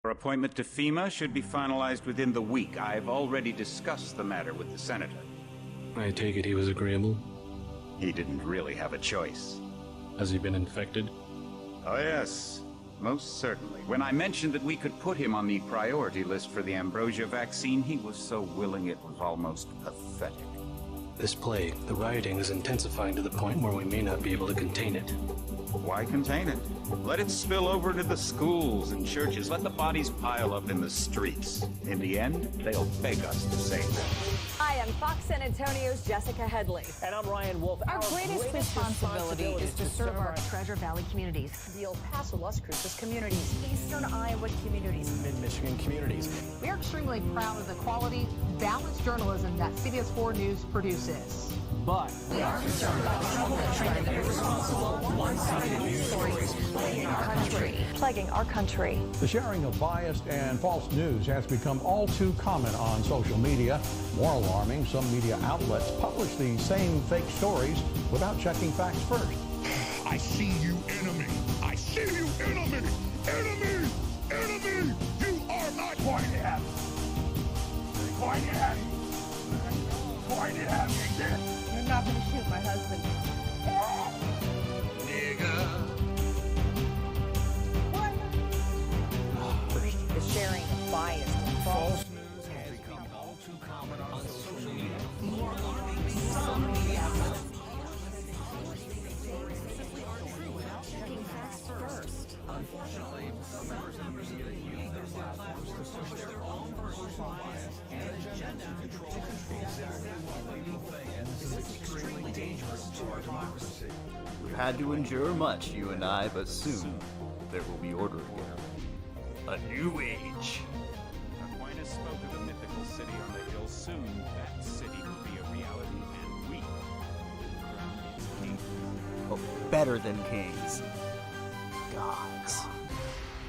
Her appointment to FEMA should be finalized within the week. I've already discussed the matter with the senator. I take it he was agreeable? He didn't really have a choice. Has he been infected? Oh yes, most certainly. When I mentioned that we could put him on the priority list for the ambrosia vaccine, he was so willing it was almost pathetic. This plague, the rioting is intensifying to the point where we may not be able to contain it. Why contain it? Let it spill over to the schools and churches. Let the bodies pile up in the streets. In the end, they'll beg us to save them. Hi, I'm Fox San Antonio's Jessica Headley. And I'm Ryan Wolf. Our greatest responsibility is to serve our Treasure Valley communities, the El Paso, Las Cruces communities, Eastern Iowa communities, Mid-Michigan communities. We are extremely proud of the quality, balanced journalism that CBS 4 News produces. But we are concerned about the trouble and trend of irresponsible, one-sided news stories plaguing our country. The sharing of biased and false news has become all too common on social media. More alarming, some media outlets publish these same fake stories without checking facts first. I see you, enemy. I see you, enemy. Enemy. Enemy. You are not going to have it. Going to have it. Going to have it again. You're not going to shoot my husband. Nigga. The sharing of biased and false News has become all too common on social media. More alarming, some media outlets Unfortunately, some members of the media use their platforms to push their own personal bias and agenda to control exactly what people think. And this is extremely dangerous to our democracy. We've had to endure much, you and I, but soon there will be order again. A new age. Aquinas spoke of a mythical city on the hill. Soon, that city will be a reality, and we will crown its king. Oh, better than kings. Gods.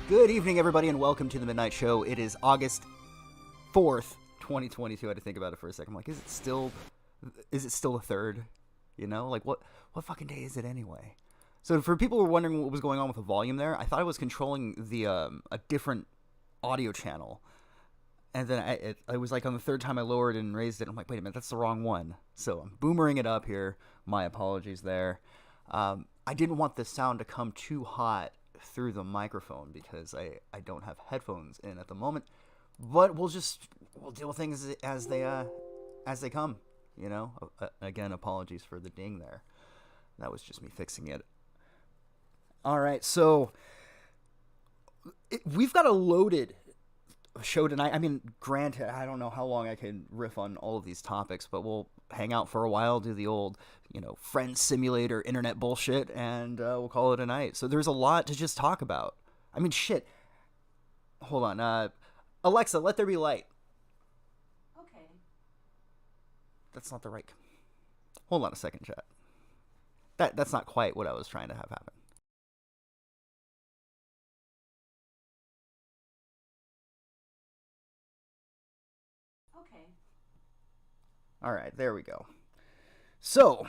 Good evening, everybody, and welcome to the Midnight Show. It is August 4th, 2022. I had to think about it for a second. I'm like, is it still the 3rd? You know, like what fucking day is it anyway? So for people who were wondering what was going on with the volume there, I thought I was controlling the a different audio channel. And then I was like on the third time I lowered and raised it. I'm like, wait a minute, that's the wrong one. So I'm boomering it up here. My apologies there. I didn't want the sound to come too hot through the microphone because I don't have headphones in at the moment. But we'll deal with things as they come. You know. Again, apologies for the ding there. That was just me fixing it. All right, so we've got a loaded show tonight. I mean, granted, I don't know how long I can riff on all of these topics, but we'll hang out for a while, do the old, friend simulator internet bullshit, and we'll call it a night. So there's a lot to just talk about. I mean, shit. Hold on. Alexa, let there be light. Okay. That's not the right... Hold on a second, chat. That's not quite what I was trying to have happen. Okay. All right, there we go. So,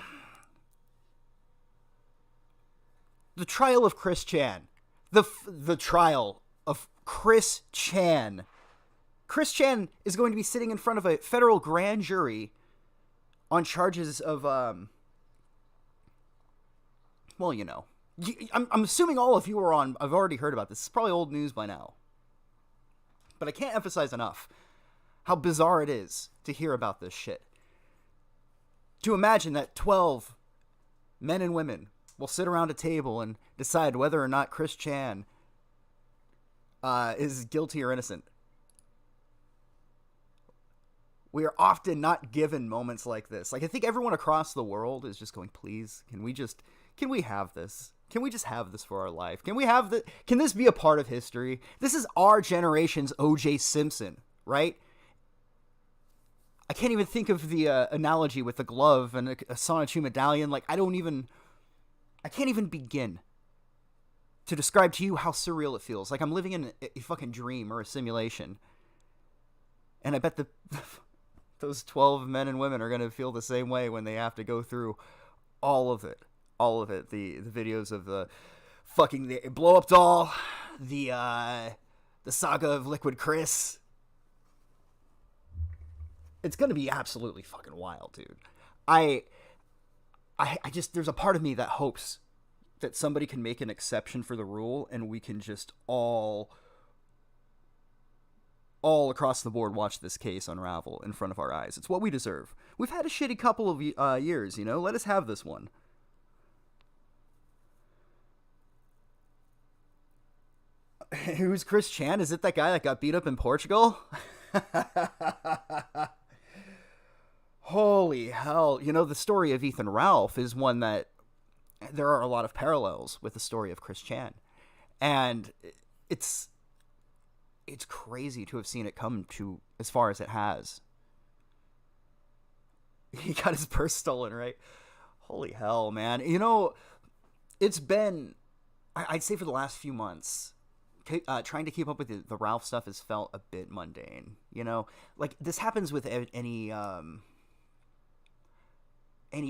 the trial of Chris Chan. The trial of Chris Chan. Chris Chan is going to be sitting in front of a federal grand jury on charges of, well, I'm assuming all of you are on. I've already heard about this. It's probably old news by now. But I can't emphasize enough how bizarre it is to hear about this shit. To imagine that 12 men and women will sit around a table and decide whether or not Chris Chan is guilty or innocent. We are often not given moments like this. Like, I think everyone across the world is just going, please, can we have this? Can we just have this for our life? Can this be a part of history? This is our generation's O.J. Simpson, right? I can't even think of the analogy with the glove and a Sonichu medallion. Like, I can't even begin to describe to you how surreal it feels. Like I'm living in a fucking dream or a simulation. And I bet those 12 men and women are going to feel the same way when they have to go through all of it. The videos of the fucking blow-up doll, the The saga of Liquid Chris. It's going to be absolutely fucking wild, dude. I just, there's a part of me that hopes that somebody can make an exception for the rule and we can just all across the board watch this case unravel in front of our eyes. It's what we deserve. We've had a shitty couple of years, you know? Let us have this one. Who's Chris Chan? Is it that guy that got beat up in Portugal? Holy hell. You know, the story of Ethan Ralph is one that there are a lot of parallels with the story of Chris Chan. And it's crazy to have seen it come to as far as it has. He got his purse stolen, right? Holy hell, man. You know, it's been, I'd say for the last few months, trying to keep up with the Ralph stuff has felt a bit mundane. You know, like this happens with any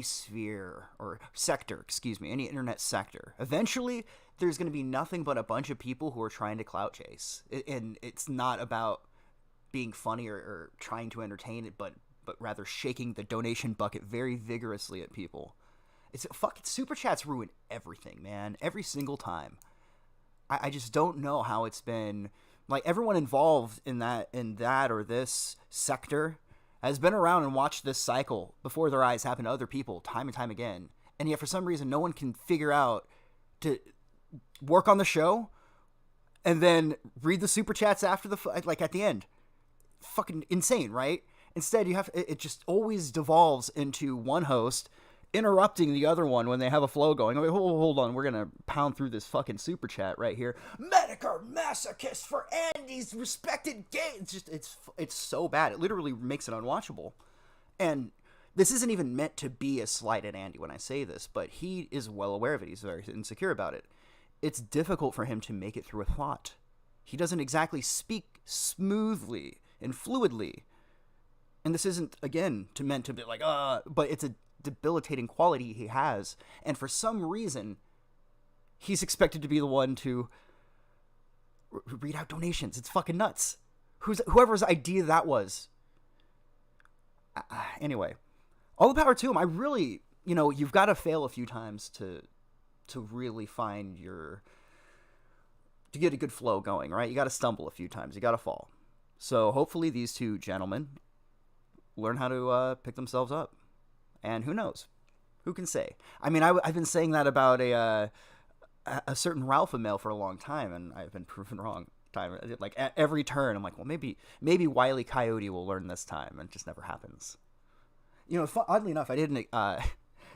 sphere or sector, any internet sector. Eventually, there's going to be nothing but a bunch of people who are trying to clout chase. And it's not about being funny or trying to entertain it, but rather shaking the donation bucket very vigorously at people. It's fucking super chats ruin everything, man. Every single time. I just don't know how it's been. Like, everyone involved in that or this sector has been around and watched this cycle before their eyes happen to other people time and time again. And yet for some reason, no one can figure out to work on the show and then read the super chats after at the end. Fucking insane, right? Instead, it just always devolves into one host interrupting the other one when they have a flow going. Okay, hold on, we're gonna pound through this fucking super chat right here. Medicare masochist for Andy's respected gay. It's so bad. It literally makes it unwatchable. And this isn't even meant to be a slight at Andy when I say this, but he is well aware of it. He's very insecure about it. It's difficult for him to make it through a thought. He doesn't exactly speak smoothly and fluidly. And this isn't, again, meant to be like, but it's a debilitating quality he has. And for some reason, he's expected to be the one to read out donations. It's fucking nuts. Whoever's idea that was. Anyway, all the power to him. I really, you've got to fail a few times to really find to get a good flow going, right? You got to stumble a few times. You got to fall. So hopefully these two gentlemen learn how to pick themselves up. And who knows? Who can say? I mean, I've been saying that about a certain Ralph email for a long time, and I've been proven wrong. Like at every turn, I'm like, well, maybe Wile E. Coyote will learn this time, and it just never happens. Oddly enough, I didn't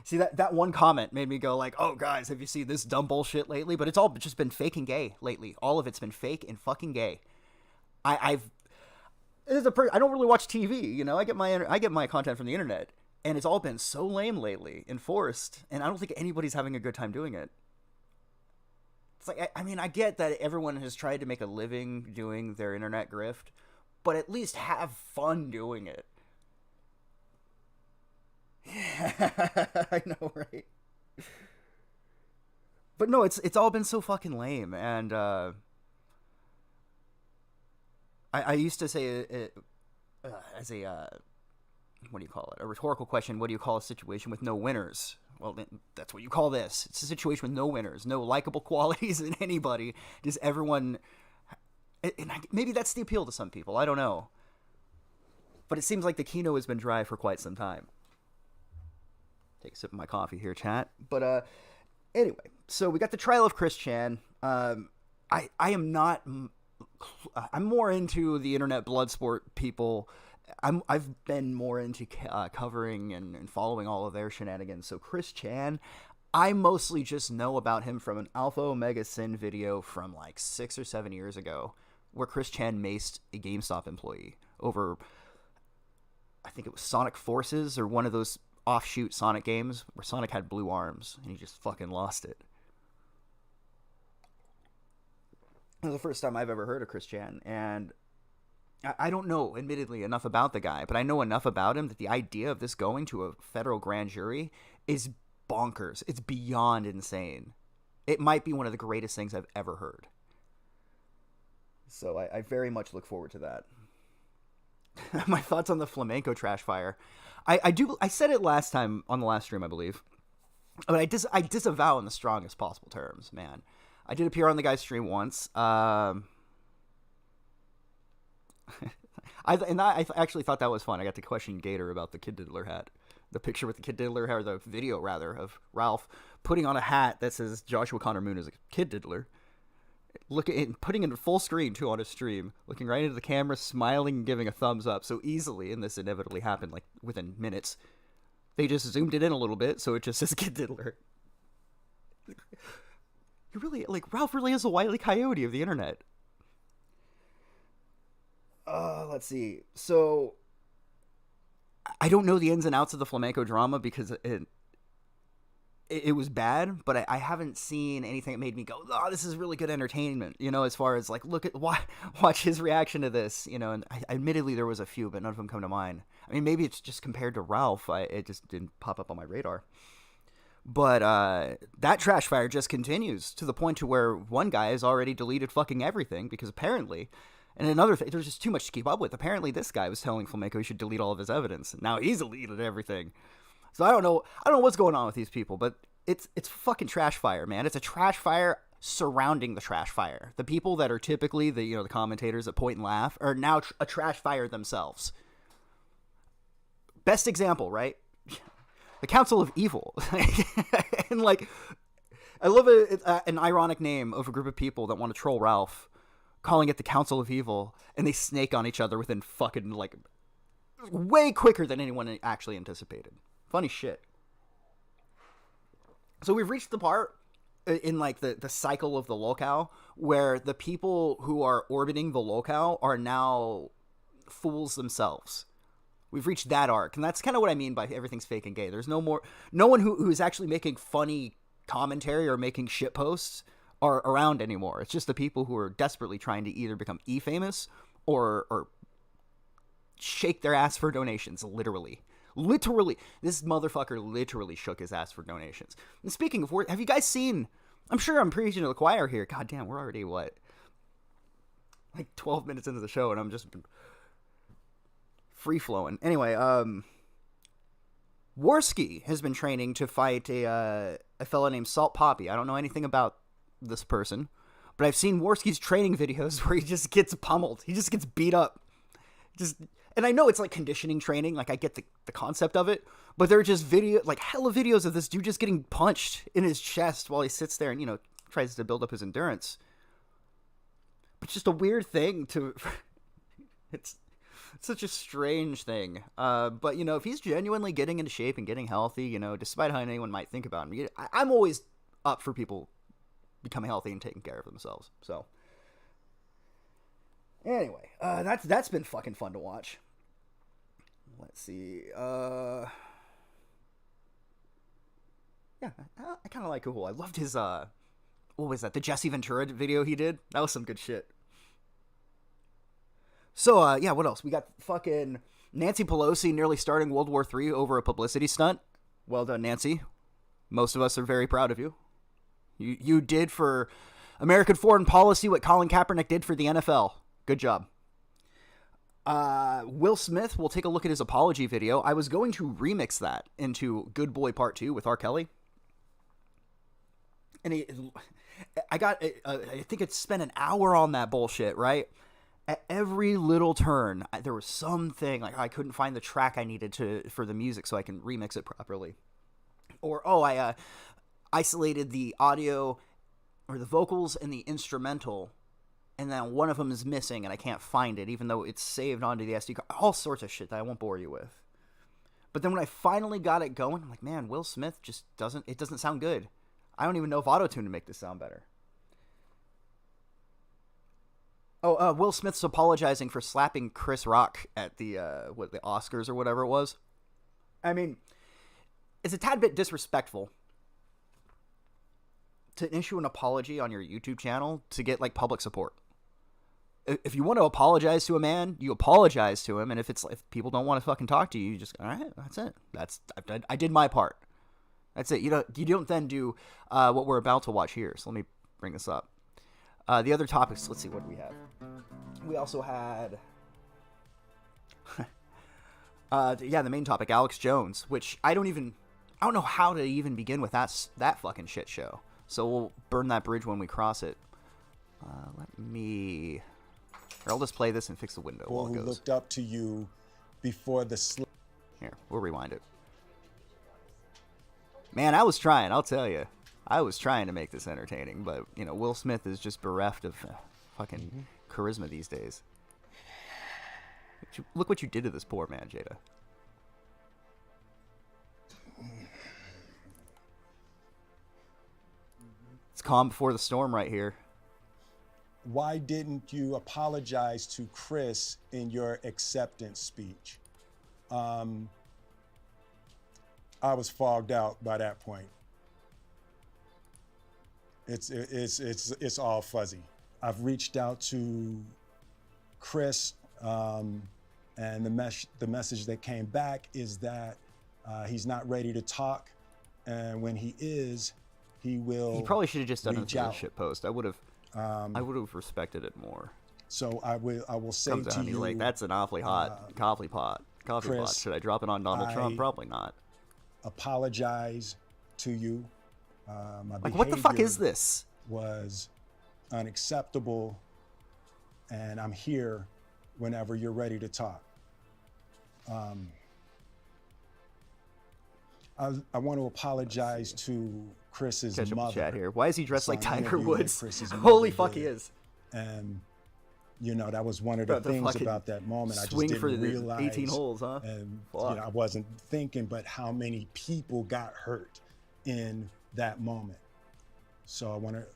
see that one comment made me go like, oh guys, have you seen this dumb bullshit lately? But it's all just been fake and gay lately. All of it's been fake and fucking gay. I don't really watch TV. I get my content from the internet. And it's all been so lame lately, enforced, and I don't think anybody's having a good time doing it. It's like, I get that everyone has tried to make a living doing their internet grift, but at least have fun doing it. I know, right? But no, it's all been so fucking lame, and I used to say it as a what do you call it? A rhetorical question. What do you call a situation with no winners? Well, that's what you call this. It's a situation with no winners, no likable qualities in anybody. Does everyone... And maybe that's the appeal to some people. I don't know. But it seems like the Kino has been dry for quite some time. Take a sip of my coffee here, chat. But anyway, so we got the trial of Chris Chan. I am not... I'm more into the internet blood sport people. I've been more into covering and following all of their shenanigans. So Chris Chan, I mostly just know about him from an Alpha Omega Sin video from like 6 or 7 years ago, where Chris Chan maced a GameStop employee over, I think it was Sonic Forces or one of those offshoot Sonic games where Sonic had blue arms and he just fucking lost it. It was the first time I've ever heard of Chris Chan, and I don't know, admittedly, enough about the guy, but I know enough about him that the idea of this going to a federal grand jury is bonkers. It's beyond insane. It might be one of the greatest things I've ever heard. So I very much look forward to that. My thoughts on the flamenco trash fire. I said it last time on the last stream, I believe. But I disavow in the strongest possible terms, man. I did appear on the guy's stream once. I actually thought that was fun. I got to question Gator about the Kid Diddler hat. The picture with the Kid Diddler, or the video, rather, of Ralph putting on a hat that says Joshua Connor Moon is a Kid Diddler. Putting it full screen, too, on his stream. Looking right into the camera, smiling and giving a thumbs up so easily, and this inevitably happened, like, within minutes. They just zoomed it in a little bit, so it just says Kid Diddler. You really, like, Ralph really is a Wile E. Coyote of the internet. Let's see. So, I don't know the ins and outs of the flamenco drama because it was bad, but I haven't seen anything that made me go, oh, this is really good entertainment, you know, as far as, like, watch his reaction to this, you know, and admittedly there was a few, but none of them come to mind. I mean, maybe it's just compared to Ralph, it just didn't pop up on my radar. But that trash fire just continues to the point to where one guy has already deleted fucking everything because apparently, and another thing, there's just too much to keep up with. Apparently this guy was telling Flamenco he should delete all of his evidence. Now he's deleted everything. So I don't know what's going on with these people, but it's fucking trash fire, man. It's a trash fire surrounding the trash fire. The people that are typically the commentators that point and laugh are now a trash fire themselves. Best example, right? The Council of Evil. And, like, I love an ironic name of a group of people that want to troll Ralph, calling it the Council of Evil, and they snake on each other within fucking, like, way quicker than anyone actually anticipated. Funny shit. So we've reached the part in, like, the cycle of the locale where the people who are orbiting the locale are now fools themselves. We've reached that arc, and that's kind of what I mean by everything's fake and gay. There's no one who is actually making funny commentary or making shit posts are around anymore. It's just the people who are desperately trying to either become E-famous or shake their ass for donations, literally. Literally. This motherfucker literally shook his ass for donations. And speaking of, have you guys seen, I'm sure I'm preaching to the choir here. God damn, we're already, what? Like 12 minutes into the show, and I'm just free-flowing. Anyway, Warski has been training to fight a fella named Salt Poppy. I don't know anything about this person, but I've seen Warski's training videos where he just gets pummeled. He just gets beat up. And I know it's like conditioning training. Like, I get the concept of it, but they're just hella videos of this dude just getting punched in his chest while he sits there and, you know, tries to build up his endurance. But just a weird thing to... It's such a strange thing. But, you know, if he's genuinely getting into shape and getting healthy, you know, despite how anyone might think about him, I'm always up for people becoming healthy and taking care of themselves. So, anyway, that's been fucking fun to watch. Let's see. Yeah, I kind of like Cool. I loved his, what was that? The Jesse Ventura video he did? That was some good shit. So, yeah, what else? We got fucking Nancy Pelosi nearly starting World War III over a publicity stunt. Well done, Nancy. Most of us are very proud of you. You did for American foreign policy what Colin Kaepernick did for the NFL. Good job. Will Smith, we'll take a look at his apology video. I was going to remix that into Good Boy Part 2 with R. Kelly. And I think it spent an hour on that bullshit, right? At every little turn, there was something, like I couldn't find the track I needed for the music so I can remix it properly. Or, I isolated the audio or the vocals and the instrumental, and then one of them is missing and I can't find it, even though it's saved onto the SD card. All sorts of shit that I won't bore you with. But then when I finally got it going, I'm like, man, Will Smith just doesn't sound good. I don't even know if auto-tune to make this sound better. Oh, Will Smith's apologizing for slapping Chris Rock at the Oscars or whatever it was. I mean, it's a tad bit disrespectful to issue an apology on your YouTube channel to get, like, public support. If you want to apologize to a man, you apologize to him, and if people don't want to fucking talk to you, you just, all right, that's it. I did my part. That's it. You don't then do what we're about to watch here. So let me bring this up. The other topics, let's see, what do we have? We also had, the main topic, Alex Jones, which I don't know how to even begin with that fucking shit show. So we'll burn that bridge when we cross it. I'll just play this and fix the window while it goes. Who looked up to you before the Here, we'll rewind it. Man, I was trying, I'll tell you. I was trying to make this entertaining, but, Will Smith is just bereft of fucking charisma these days. Look what you did to this poor man, Jada. It's calm before the storm right here. Why didn't you apologize to Chris in your acceptance speech? I was fogged out by that point. It's all fuzzy. I've reached out to Chris, and the message that came back is that he's not ready to talk, and when he is, he will. He probably should have just done a shit post. I would have respected it more. So I will say Comes to down, you, like, that's an awfully hot coffee pot. Chris, Should I drop it on Donald Trump? Probably not. Apologize to you. My like, what the fuck is this? Was unacceptable, and I'm here whenever you're ready to talk. I want to apologize to Chris's Catch up mother. the chat here. Why is he dressed like Tiger Woods? Chris's Holy mother fuck, did. he is. And that was one of the things about that moment. I just swing didn't for the realize 18 holes, huh? And I wasn't thinking, but how many people got hurt in that moment. So I want to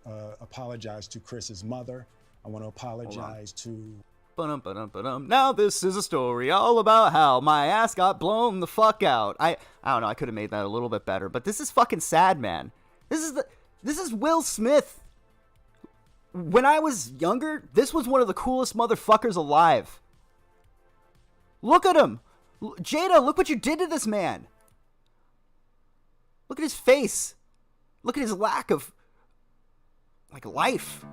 apologize to Chris's mother. I want to apologize to. Now this is a story all about how my ass got blown the fuck out. I don't know. I could have made that a little bit better, but this is fucking sad, man. This is Will Smith. When I was younger, this was one of the coolest motherfuckers alive. Look at him. Jada, look what you did to this man. Look at his face. Look at his lack of, life.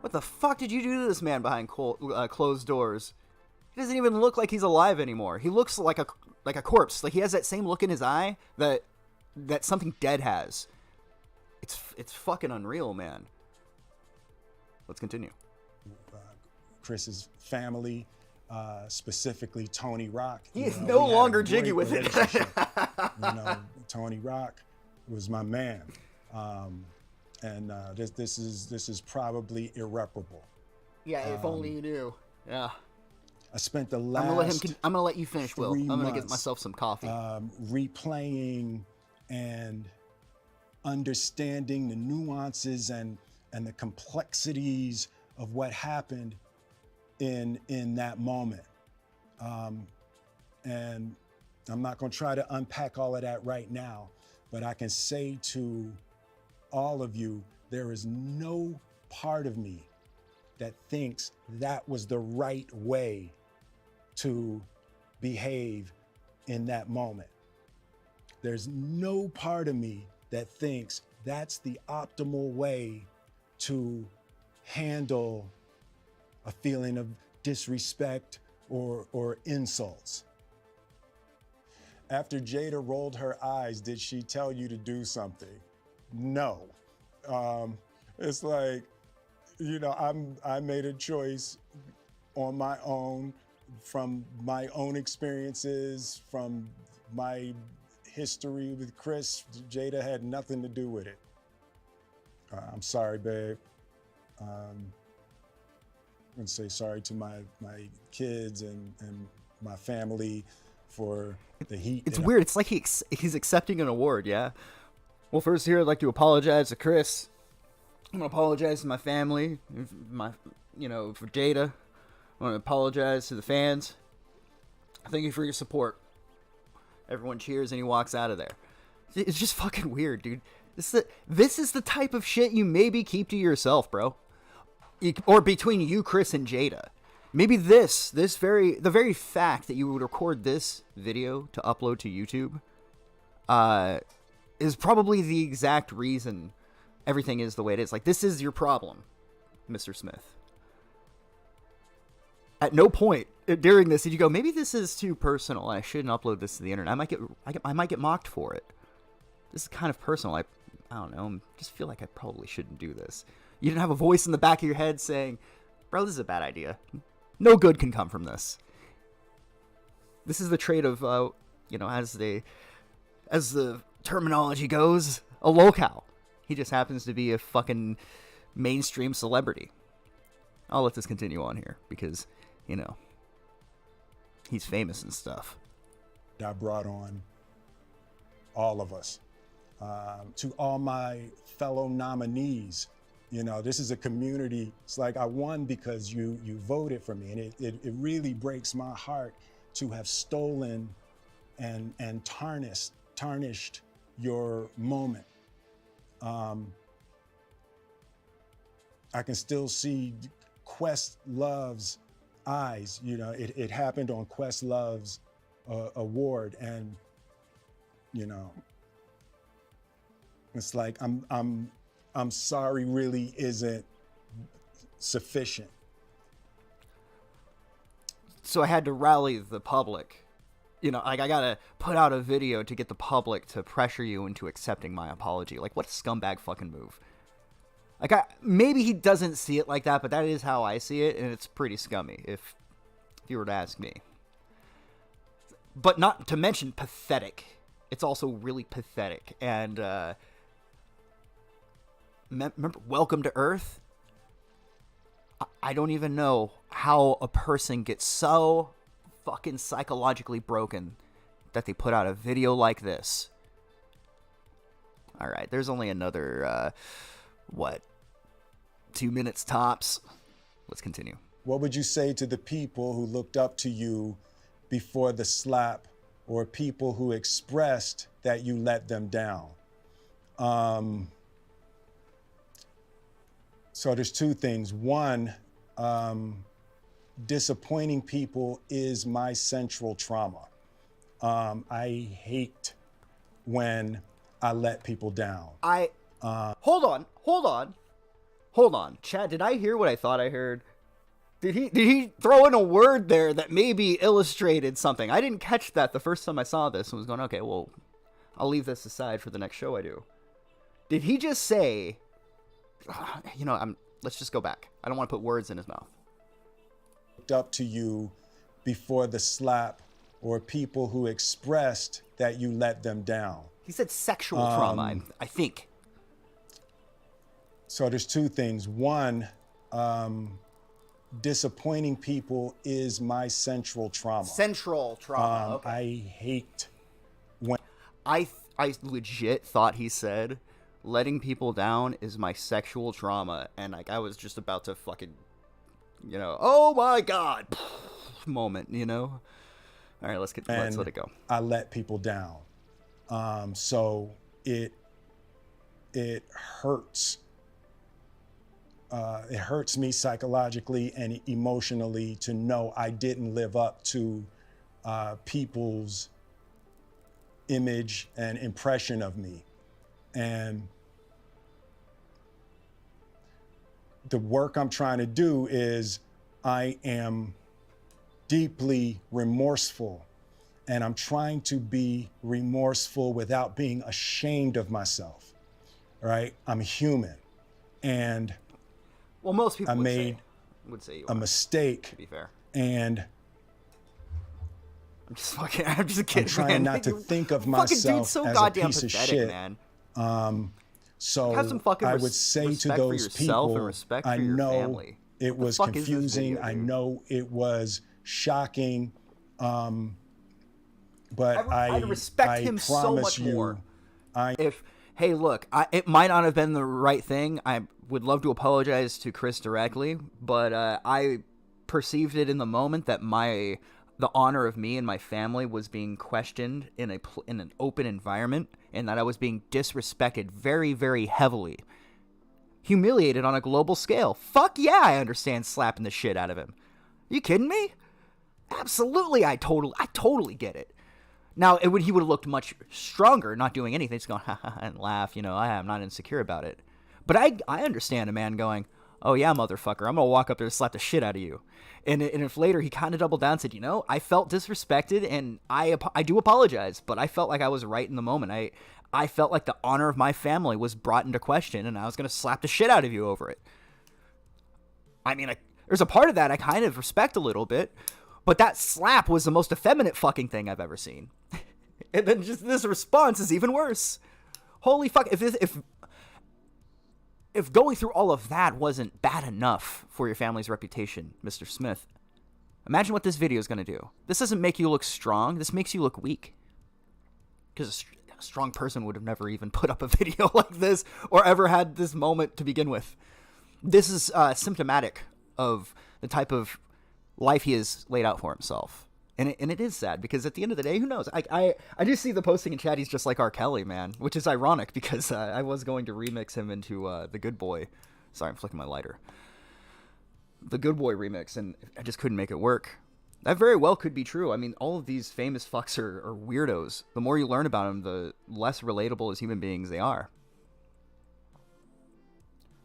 What the fuck did you do to this man behind closed doors? He doesn't even look like he's alive anymore. He looks like a corpse. Like, he has that same look in his eye that something dead has. It's fucking unreal, man. Let's continue. Chris's family, specifically Tony Rock. He is no longer jiggy with it. Tony Rock was my man, and this is probably irreparable. Yeah, if only you knew. Yeah. I spent the last. I'm gonna let you finish, Will. I'm gonna get myself some coffee. Replaying and understanding the nuances and the complexities of what happened in that moment. And I'm not going to try to unpack all of that right now, but I can say to all of you, there is no part of me that thinks that was the right way to behave in that moment. There's no part of me that thinks that's the optimal way to handle a feeling of disrespect or insults. After Jada rolled her eyes, did she tell you to do something? No. It's like, I made a choice on my own, from my own experiences, from my history with Chris. Jada had nothing to do with it. I'm sorry, babe. I'm gonna say sorry to my kids and my family for the heat. It's weird. It's like he's accepting an award, yeah? Well, first here, I'd like to apologize to Chris. I'm gonna apologize to my family, for Jada. I want to apologize to the fans. Thank you for your support. Everyone cheers and he walks out of there. It's just fucking weird, dude. This is the type of shit you maybe keep to yourself, bro. Or between you, Chris, and Jada. Maybe the very fact that you would record this video to upload to YouTube is probably the exact reason everything is the way it is. Like, this is your problem, Mr. Smith. At no point during this did you go, maybe this is too personal. I shouldn't upload this to the internet. I might get mocked for it. This is kind of personal. I don't know. I just feel like I probably shouldn't do this. You didn't have a voice in the back of your head saying, bro, this is a bad idea. No good can come from this. This is the trait of, as the terminology goes, a locale. He just happens to be a fucking mainstream celebrity. I'll let this continue on here because, he's famous and stuff. I brought on all of us. To all my fellow nominees, this is a community. It's like I won because you voted for me, and it really breaks my heart to have stolen and tarnished your moment. I can still see Questlove's eyes. It happened on Questlove's award, and it's like I'm sorry really isn't sufficient. So I had to rally the public. I gotta put out a video to get the public to pressure you into accepting my apology. Like, what a scumbag fucking move. Like, maybe he doesn't see it like that, but that is how I see it, and it's pretty scummy, if you were to ask me. But not to mention pathetic. It's also really pathetic. And, remember Welcome to Earth? I don't even know how a person gets so fucking psychologically broken that they put out a video like this. All right, there's only another, 2 minutes tops. Let's continue. What would you say to the people who looked up to you before the slap, or people who expressed that you let them down? So there's two things. One, disappointing people is my central trauma. I hate when I let people down. Hold on. Chad, did I hear what I thought I heard? Did he throw in a word there that maybe illustrated something? I didn't catch that the first time I saw this and was going, okay, well, I'll leave this aside for the next show I do. Did he just say, let's just go back. I don't want to put words in his mouth. Looked up to you before the slap, or people who expressed that you let them down. He said sexual trauma, I think. So there's two things. One, disappointing people is my central trauma. Central trauma. Okay. I hate when I legit thought he said letting people down is my sexual trauma, and like I was just about to fucking, oh my god, moment, All right, let's let it go. I let people down, so it hurts. It hurts me psychologically and emotionally to know I didn't live up to people's image and impression of me. And the work I'm trying to do is I am deeply remorseful, and I'm trying to be remorseful without being ashamed of myself, right? I'm human, and well, most people would say a mistake. To be fair, and I'm just kidding. I'm trying not to think of myself as a piece of shit, man. So I would say to those people, I know it was confusing. I know it was shocking, but I respect him so much more. Hey, look, it might not have been the right thing. I would love to apologize to Chris directly, but I perceived it in the moment that the honor of me and my family was being questioned in an open environment, and that I was being disrespected very, very heavily. Humiliated on a global scale. Fuck yeah, I understand slapping the shit out of him. Are you kidding me? Absolutely, I totally get it. Now, he would have looked much stronger not doing anything, just going, ha ha, and laugh, I'm not insecure about it. But I understand a man going, oh yeah, motherfucker, I'm going to walk up there and slap the shit out of you. And if later he kind of doubled down and said, I felt disrespected and I do apologize, but I felt like I was right in the moment. I felt like the honor of my family was brought into question and I was going to slap the shit out of you over it. I mean, there's a part of that I kind of respect a little bit, but that slap was the most effeminate fucking thing I've ever seen. And then just this response is even worse. Holy fuck, if going through all of that wasn't bad enough for your family's reputation, Mr. Smith, imagine what this video is going to do. This doesn't make you look strong. This makes you look weak. Because a strong person would have never even put up a video like this or ever had this moment to begin with. This is symptomatic of the type of life he has laid out for himself. And it is sad because at the end of the day, who knows? I do see the posting in chat. He's just like R. Kelly, man, which is ironic because I was going to remix him into the Good Boy. Sorry, I'm flicking my lighter. The Good Boy remix, and I just couldn't make it work. That very well could be true. I mean, all of these famous fucks are weirdos. The more you learn about them, the less relatable as human beings they are.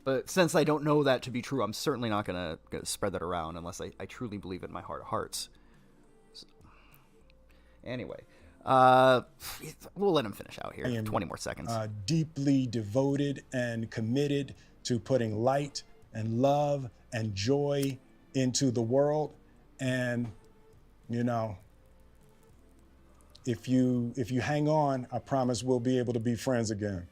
But since I don't know that to be true, I'm certainly not going to spread that around unless I truly believe it in my heart of hearts. Anyway, we'll let him finish out here. 20 more seconds. Deeply devoted and committed to putting light and love and joy into the world. And, if you hang on, I promise we'll be able to be friends again.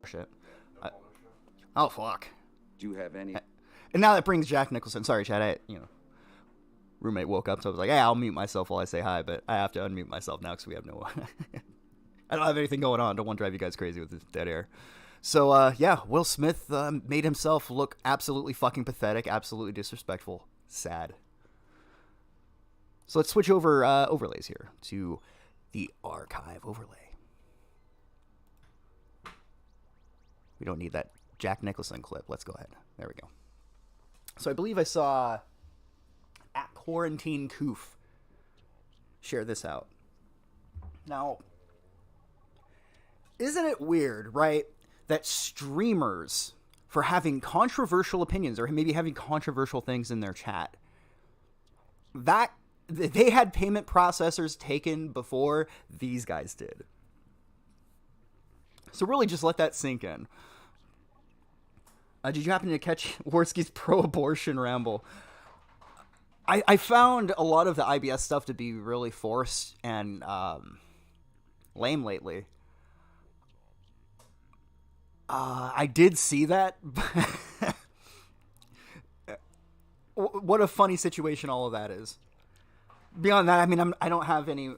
Shit. Oh, fuck. Do you have any? And now that brings Jack Nicholson. Sorry, Chad. Roommate woke up, so I was like, I'll mute myself while I say hi, but I have to unmute myself now because we have no... I don't have anything going on. Don't want to drive you guys crazy with this dead air. So, Will Smith made himself look absolutely fucking pathetic, absolutely disrespectful, sad. So let's switch over overlays here to the archive overlay. We don't need that Jack Nicholson clip. Let's go ahead. There we go. So I believe I saw at Quarantine Coof share this out. Now, isn't it weird, right, that streamers, for having controversial opinions or maybe having controversial things in their chat, that they had payment processors taken before these guys did? So really just let that sink in. Did you happen to catch Warski's pro-abortion ramble? I found a lot of the IBS stuff to be really forced and lame lately. I did see that. What a funny situation all of that is. Beyond that, I mean, I don't have any,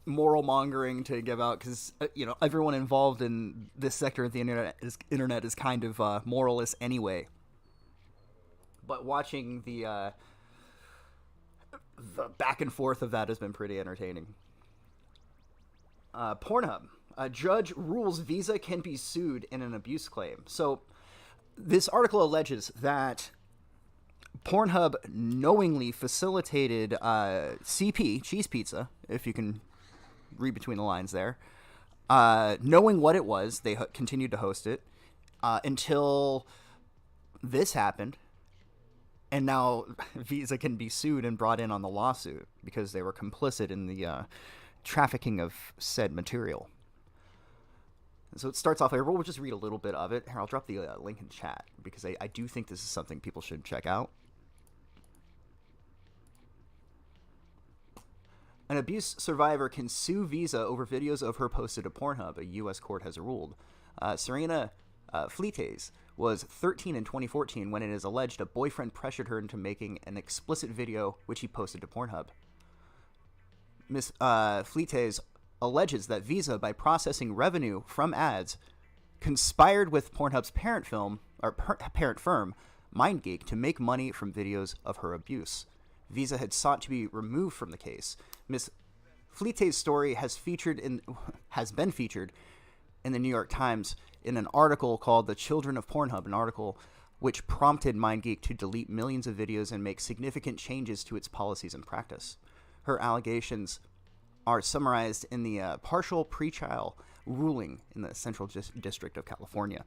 moral mongering to give out because everyone involved in this sector of the internet is kind of moralist anyway. But watching the back and forth of that has been pretty entertaining. Pornhub. A judge rules Visa can be sued in an abuse claim. So this article alleges that Pornhub knowingly facilitated CP, Cheese Pizza, if you can read between the lines there, knowing what it was, they continued to host it until this happened, and now Visa can be sued and brought in on the lawsuit because they were complicit in the trafficking of said material. So it starts off here. We'll just read a little bit of it. Here, I'll drop the link in chat because I do think this is something people should check out. An abuse survivor can sue Visa over videos of her posted to Pornhub, a U.S. court has ruled. Serena Fleetes was 13 in 2014 when it is alleged a boyfriend pressured her into making an explicit video which he posted to Pornhub. Ms. Fleetes alleges that Visa, by processing revenue from ads, conspired with Pornhub's parent firm, MindGeek, to make money from videos of her abuse. Visa had sought to be removed from the case. Ms. Fleetes' story has been featured in the New York Times in an article called "The Children of Pornhub," an article which prompted MindGeek to delete millions of videos and make significant changes to its policies and practice. Her allegations are summarized in the partial pretrial ruling in the Central District of California.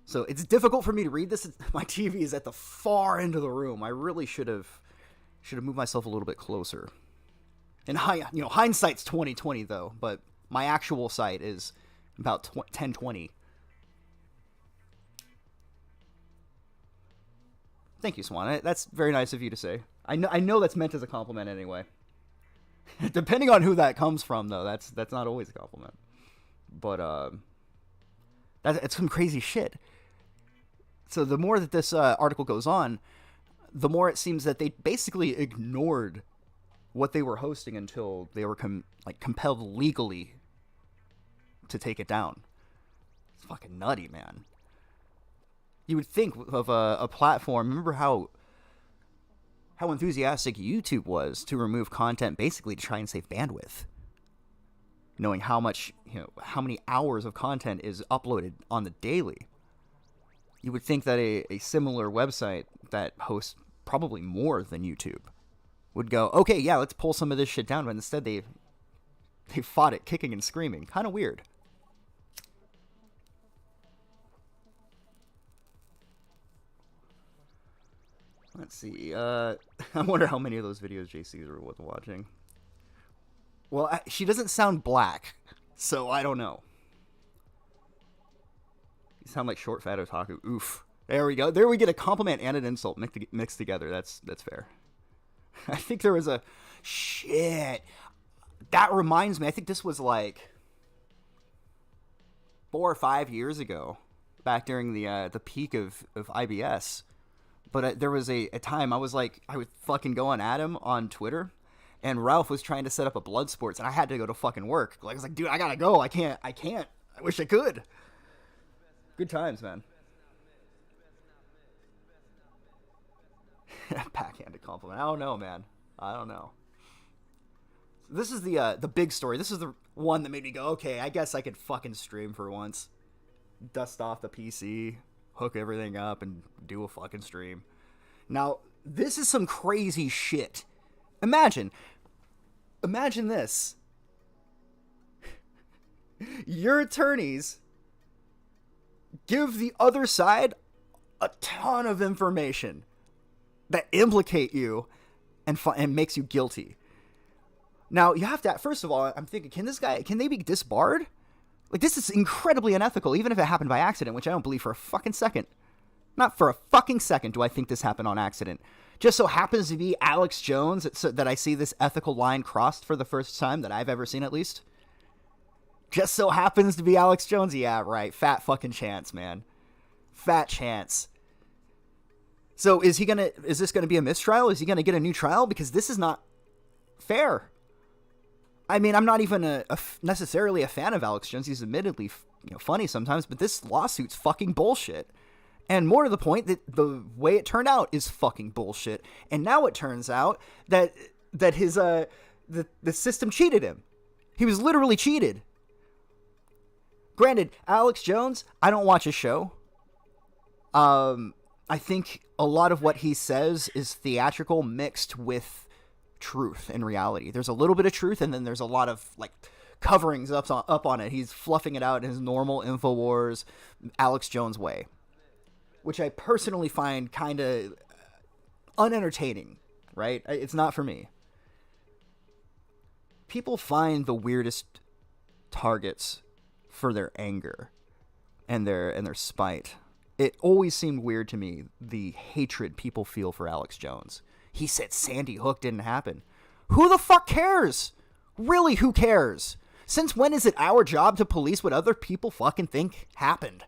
So it's difficult for me to read this. My TV is at the far end of the room. I really should have moved myself a little bit closer. And hindsight's 20/20 though, but my actual sight is about 10/20. Thank you, Swan. That's very nice of you to say. I know that's meant as a compliment anyway. Depending on who that comes from, though, that's not always a compliment. But it's some crazy shit. So the more that this article goes on, the more it seems that they basically ignored what they were hosting until they were compelled legally to take it down. It's fucking nutty, man. You would think of a platform. Remember how enthusiastic YouTube was to remove content basically to try and save bandwidth, knowing how many hours of content is uploaded on the daily. You would think that a similar website that hosts probably more than YouTube would go, okay, yeah, let's pull some of this shit down, but instead they fought it kicking and screaming. Kind of weird. Let's see. I wonder how many of those videos JC's are worth watching. Well, she doesn't sound black, so I don't know. You sound like short fat otaku. Oof. There we go. There we get a compliment and an insult mixed together. That's fair. I think there was a shit. That reminds me. I think this was like 4 or 5 years ago, back during the peak of IBS. But there was a time I was fucking going at him on Twitter, and Ralph was trying to set up a blood sports, and I had to go to fucking work. I was like, dude, I gotta go. I can't. I wish I could. Good times, man. Backhanded compliment. I don't know, man. I don't know. This is the big story. This is the one that made me go, okay, I guess I could fucking stream for once. Dust off the PC. Hook everything up and do a fucking stream. Now, this is some crazy shit. Imagine this. Your attorneys give the other side a ton of information that implicate you and makes you guilty. Now, you have to, first of all, I'm thinking, can they be disbarred? Like, this is incredibly unethical, even if it happened by accident, which I don't believe for a fucking second. Not for a fucking second do I think this happened on accident. Just so happens to be Alex Jones that I see this ethical line crossed for the first time that I've ever seen, at least. Just so happens to be Alex Jones. Yeah, right. Fat fucking chance, man. Fat chance. So is this gonna be a mistrial? Is he gonna get a new trial? Because this is not fair. I mean, I'm not even necessarily a fan of Alex Jones. He's admittedly, funny sometimes, but this lawsuit's fucking bullshit. And more to the point, that the way it turned out is fucking bullshit. And now it turns out that his the system cheated him. He was literally cheated. Granted, Alex Jones, I don't watch his show. I think a lot of what he says is theatrical mixed with truth and reality. There's a little bit of truth, and then there's a lot of coverings up on it. He's fluffing it out in his normal InfoWars Alex Jones way, which I personally find kind of unentertaining, right? It's not for me. People find the weirdest targets for their anger and their spite. It always seemed weird to me, the hatred people feel for Alex Jones. He said Sandy Hook didn't happen. Who the fuck cares? Really, who cares? Since when is it our job to police what other people fucking think happened?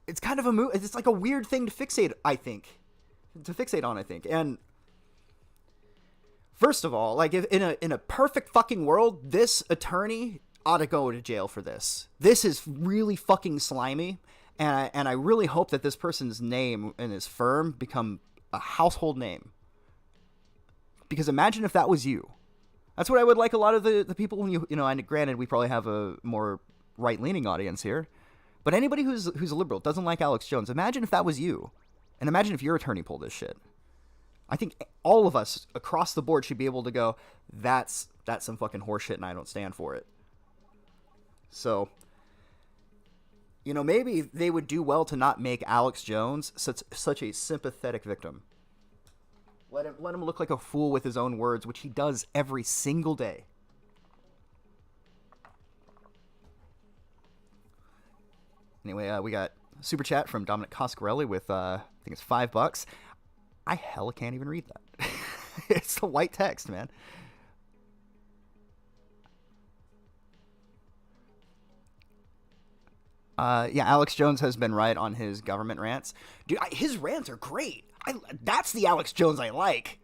It's kind of it's like a weird thing to fixate, I think. And first of all, if in a perfect fucking world, this attorney ought to go to jail for this. This is really fucking slimy. And I really hope that this person's name and his firm become a household name. Because imagine if that was you. That's what I would like a lot of the people when and granted we probably have a more right-leaning audience here. But anybody who's a liberal doesn't like Alex Jones. Imagine if that was you. And imagine if your attorney pulled this shit. I think all of us across the board should be able to go, that's some fucking horseshit and I don't stand for it. So, maybe they would do well to not make Alex Jones such a sympathetic victim. Let him look like a fool with his own words, which he does every single day. Anyway, we got a super chat from Dominic Coscarelli with, I think it's $5. I hella can't even read that. It's the white text, man. Yeah, Alex Jones has been right on his government rants. Dude, his rants are great. That's the Alex Jones I like.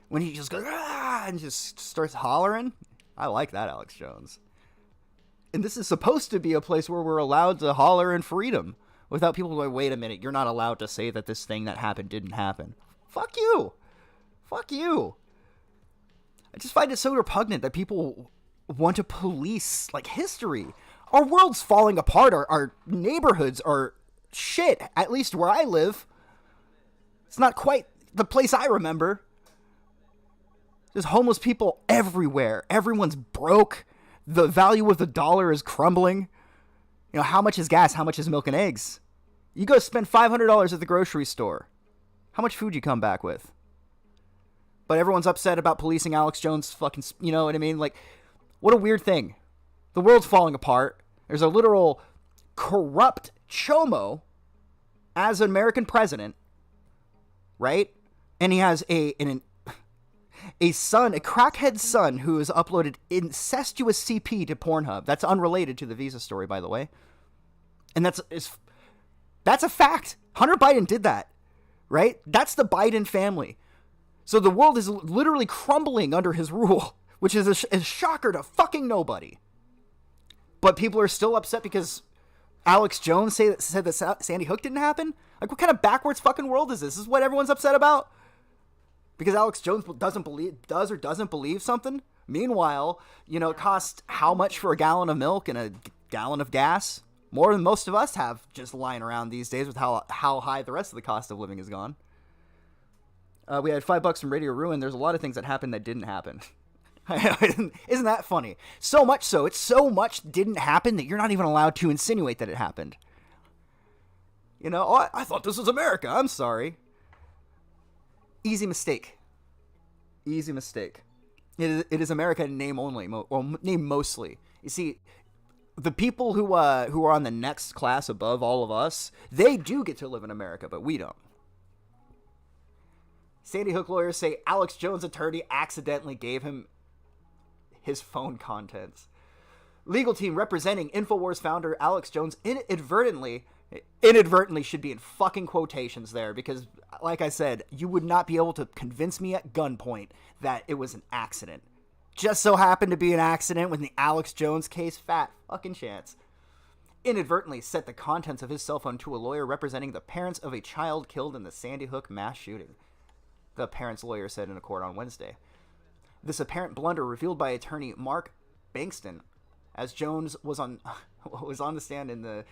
When he just goes, ah, and just starts hollering. I like that Alex Jones. And this is supposed to be a place where we're allowed to holler in freedom without people going, wait a minute, you're not allowed to say that this thing that happened didn't happen. Fuck you. Fuck you. I just find it so repugnant that people want to police, history. Our world's falling apart. Our neighborhoods are shit, at least where I live. It's not quite the place I remember. There's homeless people everywhere. Everyone's broke. The value of the dollar is crumbling. How much is gas? How much is milk and eggs? You go spend $500 at the grocery store. How much food you come back with? But everyone's upset about policing Alex Jones fucking, you know what I mean? What a weird thing. The world's falling apart. There's a literal corrupt chomo as an American president, right? And he has a son, a crackhead son, who has uploaded incestuous CP to Pornhub. That's unrelated to the Visa story, by the way. And that's a fact. Hunter Biden did that, right? That's the Biden family. So the world is literally crumbling under his rule, which is a shocker to fucking nobody. But people are still upset because Alex Jones said that Sandy Hook didn't happen? What kind of backwards fucking world is this? This is what everyone's upset about? Because Alex Jones doesn't believe something? Meanwhile, it costs how much for a gallon of milk and a gallon of gas? More than most of us have just lying around these days with how high the rest of the cost of living has gone. We had $5 from Radio Ruin. There's a lot of things that happened that didn't happen. Isn't that funny? So much so. It's so much didn't happen that you're not even allowed to insinuate that it happened. I thought this was America. I'm sorry. Easy mistake. Easy mistake. It is America in name only, name mostly. You see, the people who are on the next class above all of us, they do get to live in America, but we don't. Sandy Hook lawyers say Alex Jones' attorney accidentally gave him his phone contents. Legal team representing InfoWars founder Alex Jones inadvertently should be in fucking quotations there, because, like I said, you would not be able to convince me at gunpoint that it was an accident. Just so happened to be an accident with the Alex Jones case. Fat fucking chance. Inadvertently sent the contents of his cell phone to a lawyer representing the parents of a child killed in the Sandy Hook mass shooting, the parents' lawyer said in a court on Wednesday. This apparent blunder revealed by attorney Mark Bankston, as Jones was on the stand in the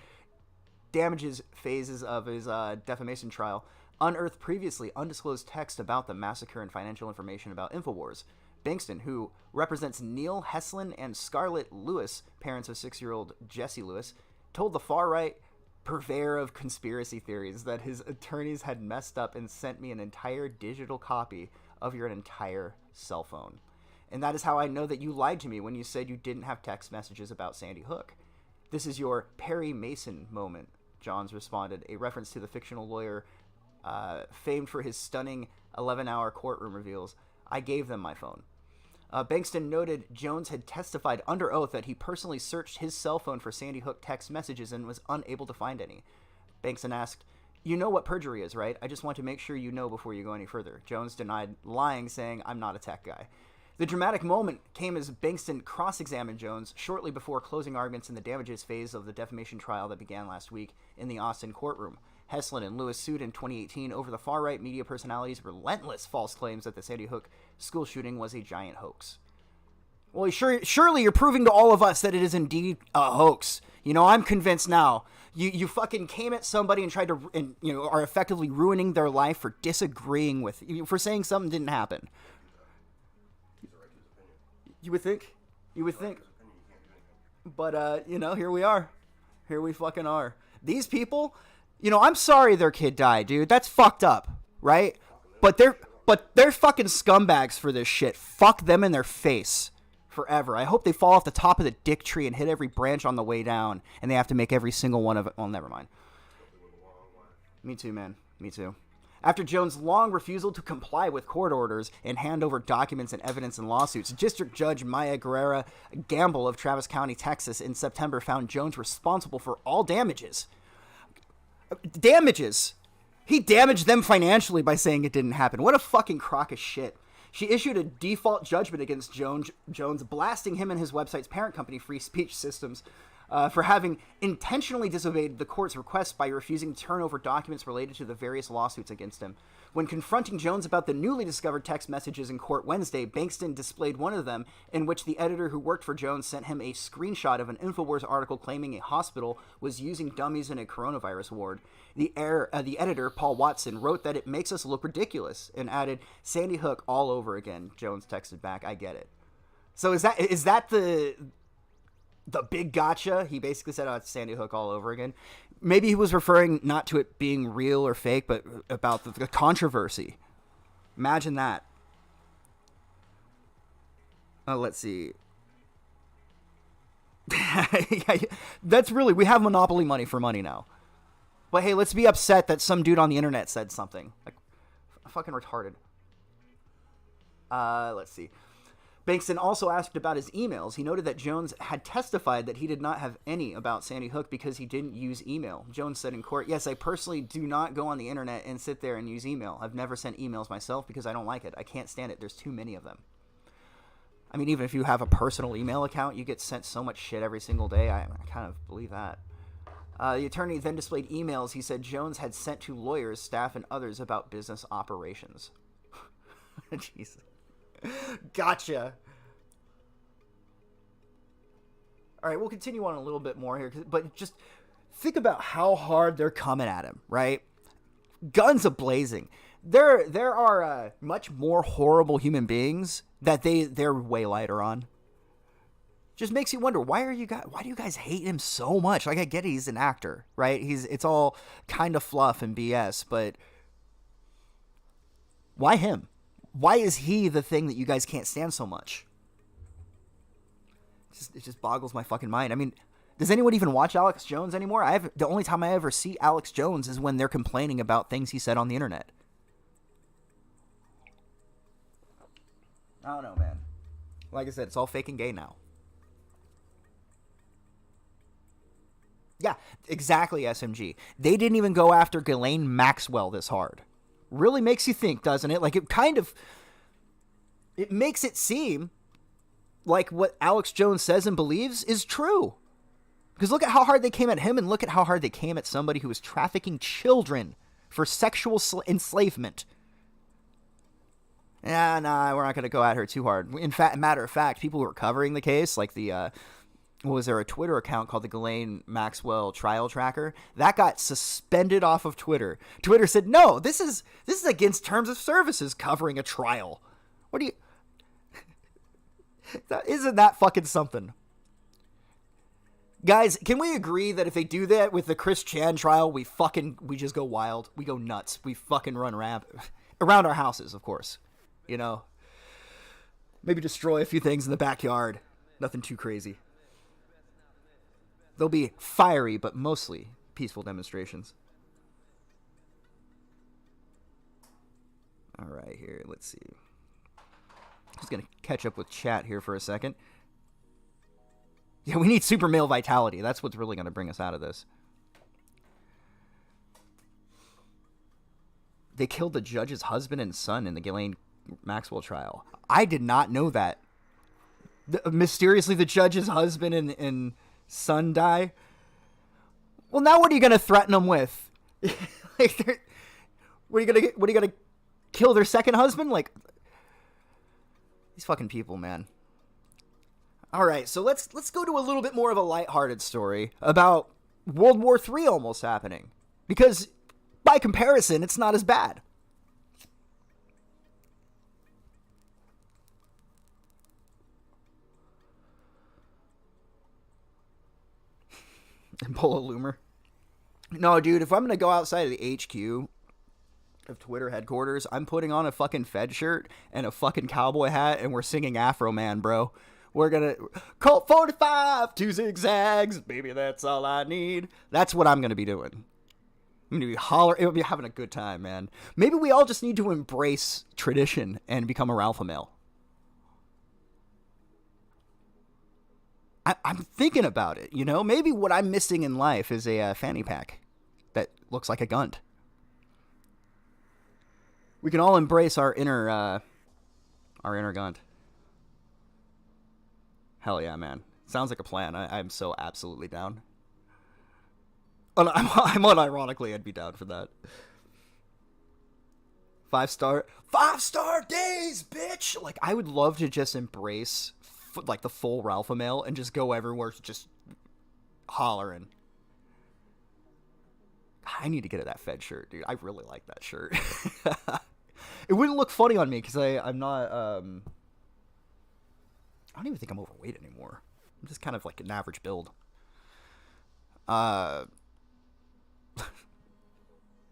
damages phases of his defamation trial, unearthed previously undisclosed text about the massacre and financial information about InfoWars. Bankston, who represents Neil Heslin and Scarlett Lewis, parents of 6-year-old Jesse Lewis, told the far-right purveyor of conspiracy theories that his attorneys had messed up and sent me an entire digital copy of your entire cell phone. And that is how I know that you lied to me when you said you didn't have text messages about Sandy Hook. This is your Perry Mason moment, Johns responded, a reference to the fictional lawyer famed for his stunning 11-hour courtroom reveals. I gave them my phone. Bankston noted Jones had testified under oath that he personally searched his cell phone for Sandy Hook text messages and was unable to find any. Bankston asked, "You know what perjury is, right? I just want to make sure you know before you go any further." Jones denied lying, saying, "I'm not a tech guy." The dramatic moment came as Bankston cross-examined Jones shortly before closing arguments in the damages phase of the defamation trial that began last week in the Austin courtroom. Heslin and Lewis sued in 2018 over the far-right media personalities' relentless false claims that the Sandy Hook school shooting was a giant hoax. Well, surely you're proving to all of us that it is indeed a hoax. I'm convinced now. You fucking came at somebody and tried to, and are effectively ruining their life for disagreeing with, for saying something didn't happen. You would think. But, here we are. Here we fucking are. These people, I'm sorry their kid died, dude. That's fucked up, right? But they're fucking scumbags for this shit. Fuck them in their face forever. I hope they fall off the top of the dick tree and hit every branch on the way down, and they have to make every single one of it. Well, never mind. Me too, man. Me too. After Jones' long refusal to comply with court orders and hand over documents and evidence in lawsuits, District Judge Maya Guerrera Gamble of Travis County, Texas, in September found Jones responsible for all damages. Damages! He damaged them financially by saying it didn't happen. What a fucking crock of shit. She issued a default judgment against Jones, blasting him and his website's parent company, Free Speech Systems, for having intentionally disobeyed the court's request by refusing to turn over documents related to the various lawsuits against him. When confronting Jones about the newly discovered text messages in court Wednesday, Bankston displayed one of them in which the editor who worked for Jones sent him a screenshot of an InfoWars article claiming a hospital was using dummies in a coronavirus ward. The editor, Paul Watson, wrote that it makes us look ridiculous and added, "Sandy Hook all over again." Jones texted back, "I get it." So is that the big gotcha? He basically said, "Oh, it's Sandy Hook all over again." Maybe he was referring not to it being real or fake, but about the controversy. Imagine that. Let's see. That's really, we have monopoly money for money now. But hey, let's be upset that some dude on the internet said something. Like, fucking retarded. Let's see. Bankston also asked about his emails. He noted that Jones had testified that he did not have any about Sandy Hook because he didn't use email. Jones said in court, "Yes, I personally do not go on the internet and sit there and use email. I've never sent emails myself because I don't like it. I can't stand it. There's too many of them." I mean, even if you have a personal email account, you get sent so much shit every single day. I kind of believe that. The attorney then displayed emails he said Jones had sent to lawyers, staff, and others about business operations. Jesus. Gotcha. All right, we'll continue on a little bit more here, but just think about how hard they're coming at him, right? Guns a-blazing. There are much more horrible human beings that they're way lighter on. Just makes you wonder, why do you guys hate him so much? Like, I get he's an actor, right? It's all kind of fluff and BS, but why him? Why is he the thing that you guys can't stand so much? It just boggles my fucking mind. I mean, does anyone even watch Alex Jones anymore? The only time I ever see Alex Jones is when they're complaining about things he said on the internet. I don't know, man. Like I said, it's all fake and gay now. Yeah, exactly, SMG. They didn't even go after Ghislaine Maxwell this hard. Really makes you think, doesn't it? Like, it makes it seem like what Alex Jones says and believes is true. Because look at how hard they came at him, and look at how hard they came at somebody who was trafficking children for sexual enslavement. Yeah, nah, we're not going to go at her too hard. In fact, matter of fact, people who are covering the case, like the, was there a Twitter account called the Ghislaine Maxwell Trial Tracker? That got suspended off of Twitter. Twitter said, "No, this is against terms of services covering a trial." What do you... Isn't that fucking something? Guys, can we agree that if they do that with the Chris Chan trial, we just go wild. We go nuts. We fucking run rampant. Around our houses, of course. You know? Maybe destroy a few things in the backyard. Nothing too crazy. They'll be fiery, but mostly peaceful demonstrations. All right, here, let's see. Just going to catch up with chat here for a second. Yeah, we need super male vitality. That's what's really going to bring us out of this. They killed the judge's husband and son in the Ghislaine Maxwell trial. I did not know that. Mysteriously, the judge's husband and son die. Well, now what are you going to threaten them with? Like, what are you going to kill their second husband? Like, these fucking people, man. All right, so let's go to a little bit more of a lighthearted story about World War III almost happening. Because by comparison, it's not as bad. Ebola loomer. No, dude, if I'm going to go outside of the HQ of Twitter headquarters, I'm putting on a fucking Fed shirt and a fucking cowboy hat, and we're singing Afro Man, bro. We're going to... Colt 45, 2 zigzags, baby, that's all I need. That's what I'm going to be doing. I'm going to be it'll be having a good time, man. Maybe we all just need to embrace tradition and become a alpha male. I'm thinking about it, you know? Maybe what I'm missing in life is a fanny pack that looks like a gun. We can all embrace our inner gun. Hell yeah, man. Sounds like a plan. I'm so absolutely down. I'm unironically, I'd be down for that. 5-star days, bitch! Like, I would love to just embrace like the full Ralpha male and just go everywhere just hollering. I need to get that Fed shirt, dude. I really like that shirt. It wouldn't look funny on me because I'm not I don't even think I'm overweight anymore. I'm just kind of like an average build.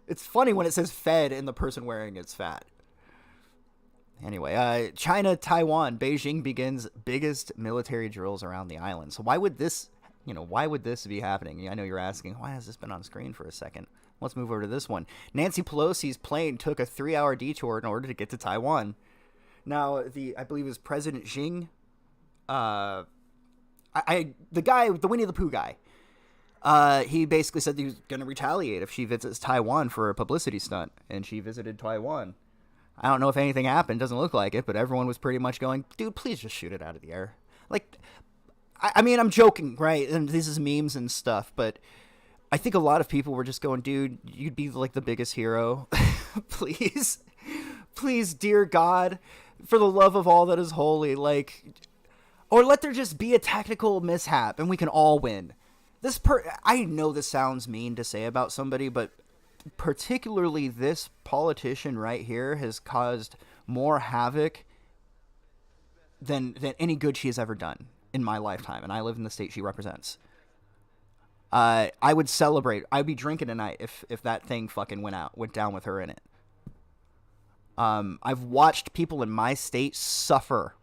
It's funny when it says Fed and the person wearing it's fat. Anyway, China, Taiwan, Beijing begins biggest military drills around the island. So why would this be happening? I know you're asking, why has this been on screen for a second? Let's move over to this one. Nancy Pelosi's plane took a 3-hour detour in order to get to Taiwan. Now, I believe it was President Xing, the Winnie the Pooh guy. He basically said he was going to retaliate if she visits Taiwan for a publicity stunt, and she visited Taiwan. I don't know if anything happened. Doesn't look like it, but everyone was pretty much going, dude, please just shoot it out of the air. Like, I mean, I'm joking, right? And this is memes and stuff, but I think a lot of people were just going, dude, you'd be like the biggest hero. Please, dear God, for the love of all that is holy, like, or let there just be a technical mishap and we can all win. I know this sounds mean to say about somebody, but particularly this politician right here has caused more havoc than any good she has ever done in my lifetime, and I live in the state she represents. I would celebrate. I'd be drinking tonight if that thing fucking went down with her in it. I've watched people in my state suffer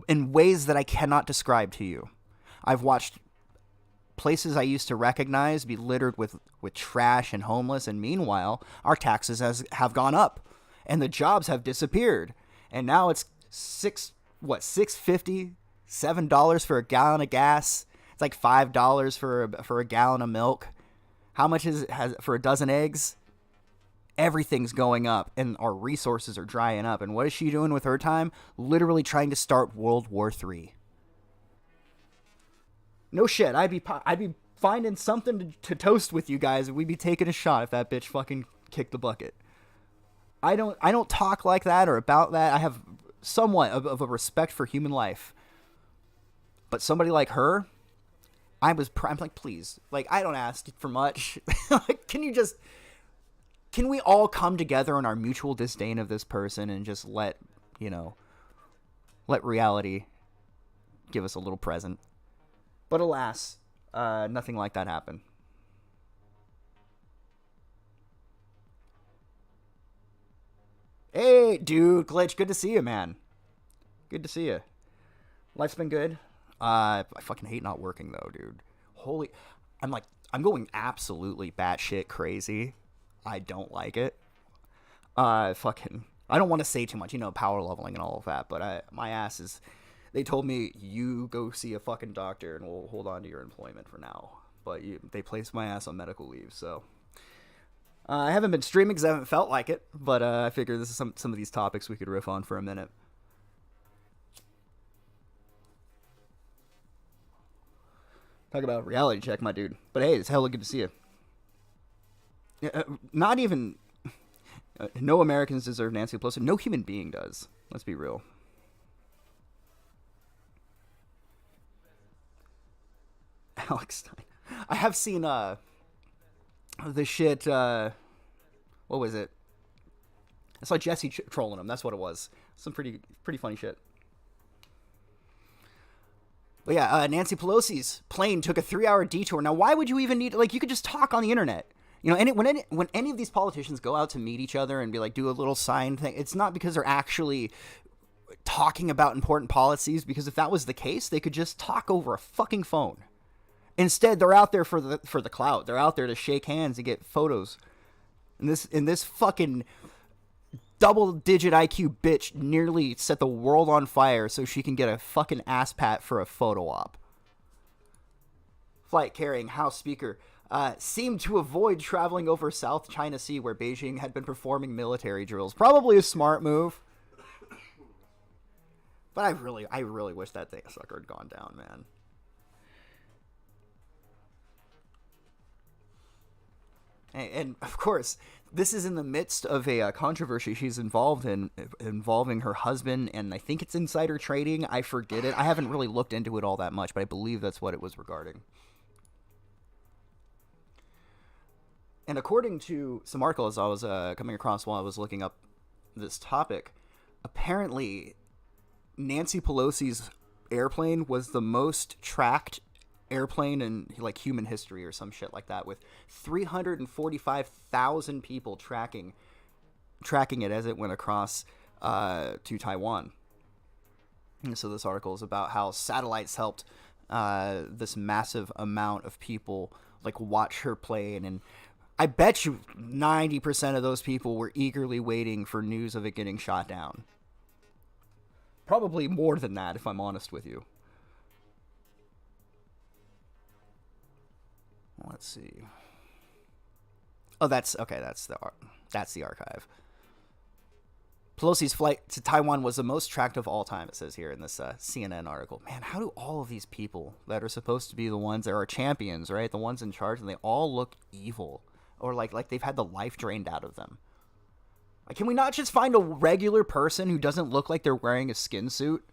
in ways that I cannot describe to you. I've watched places I used to recognize be littered with trash and homeless, and meanwhile, our taxes have gone up, and the jobs have disappeared, and now it's $6.50, $7 for a gallon of gas. It's like $5 for a gallon of milk. How much has for a dozen eggs? Everything's going up, and our resources are drying up. And what is she doing with her time? Literally trying to start World War III. No shit, I'd be finding something to toast with you guys, and we'd be taking a shot if that bitch fucking kicked the bucket. I don't talk like that or about that. I have somewhat of a respect for human life. But somebody like her, I'm like, please, like, I don't ask for much. Like, can we all come together in our mutual disdain of this person and just let reality give us a little present? But alas, nothing like that happened. Hey, dude, Glitch, good to see you, man. Good to see you. Life's been good. I fucking hate not working, though, dude. I'm going absolutely batshit crazy. I don't like it. I don't want to say too much, power leveling and all of that, but my ass is... They told me, you go see a fucking doctor and we'll hold on to your employment for now. But they placed my ass on medical leave, so... I haven't been streaming because I haven't felt like it, but I figured this is some of these topics we could riff on for a minute. Talk about reality check, my dude. But hey, it's hella good to see you. Not even... no Americans deserve Nancy Pelosi. No human being does. Let's be real. Alex Stein. I have seen the shit. What was it? I saw Jesse trolling him. That's what it was. Some pretty funny shit. But yeah, Nancy Pelosi's plane took a 3-hour detour. Now, why would you even need? Like, you could just talk on the internet. You know, when any of these politicians go out to meet each other and be like, do a little sign thing, it's not because they're actually talking about important policies, because if that was the case, they could just talk over a fucking phone. Instead, they're out there for the clout. They're out there to shake hands and get photos. And this fucking double-digit IQ bitch nearly set the world on fire so she can get a fucking ass pat for a photo op. Flight carrying House Speaker seemed to avoid traveling over South China Sea, where Beijing had been performing military drills. Probably a smart move. But I really wish that thing sucker had gone down, man. And of course, this is in the midst of a controversy she's involved in, involving her husband, and I think it's insider trading. I forget it. I haven't really looked into it all that much, but I believe that's what it was regarding. And according to some articles I was coming across while I was looking up this topic, apparently Nancy Pelosi's airplane was the most tracked airplane in like human history or some shit like that, with 345,000 people tracking it as it went across to Taiwan. And so this article is about how satellites helped this massive amount of people like watch her plane, and I bet you 90% of those people were eagerly waiting for news of it getting shot down. Probably more than that, if I'm honest with you. Let's see. Oh, that's the archive. Pelosi's flight to Taiwan was the most tracked of all time, it says here in this CNN article. Man, how do all of these people that are supposed to be the ones that are champions, right? The ones in charge, and they all look evil, or like they've had the life drained out of them. Like, can we not just find a regular person who doesn't look like they're wearing a skin suit?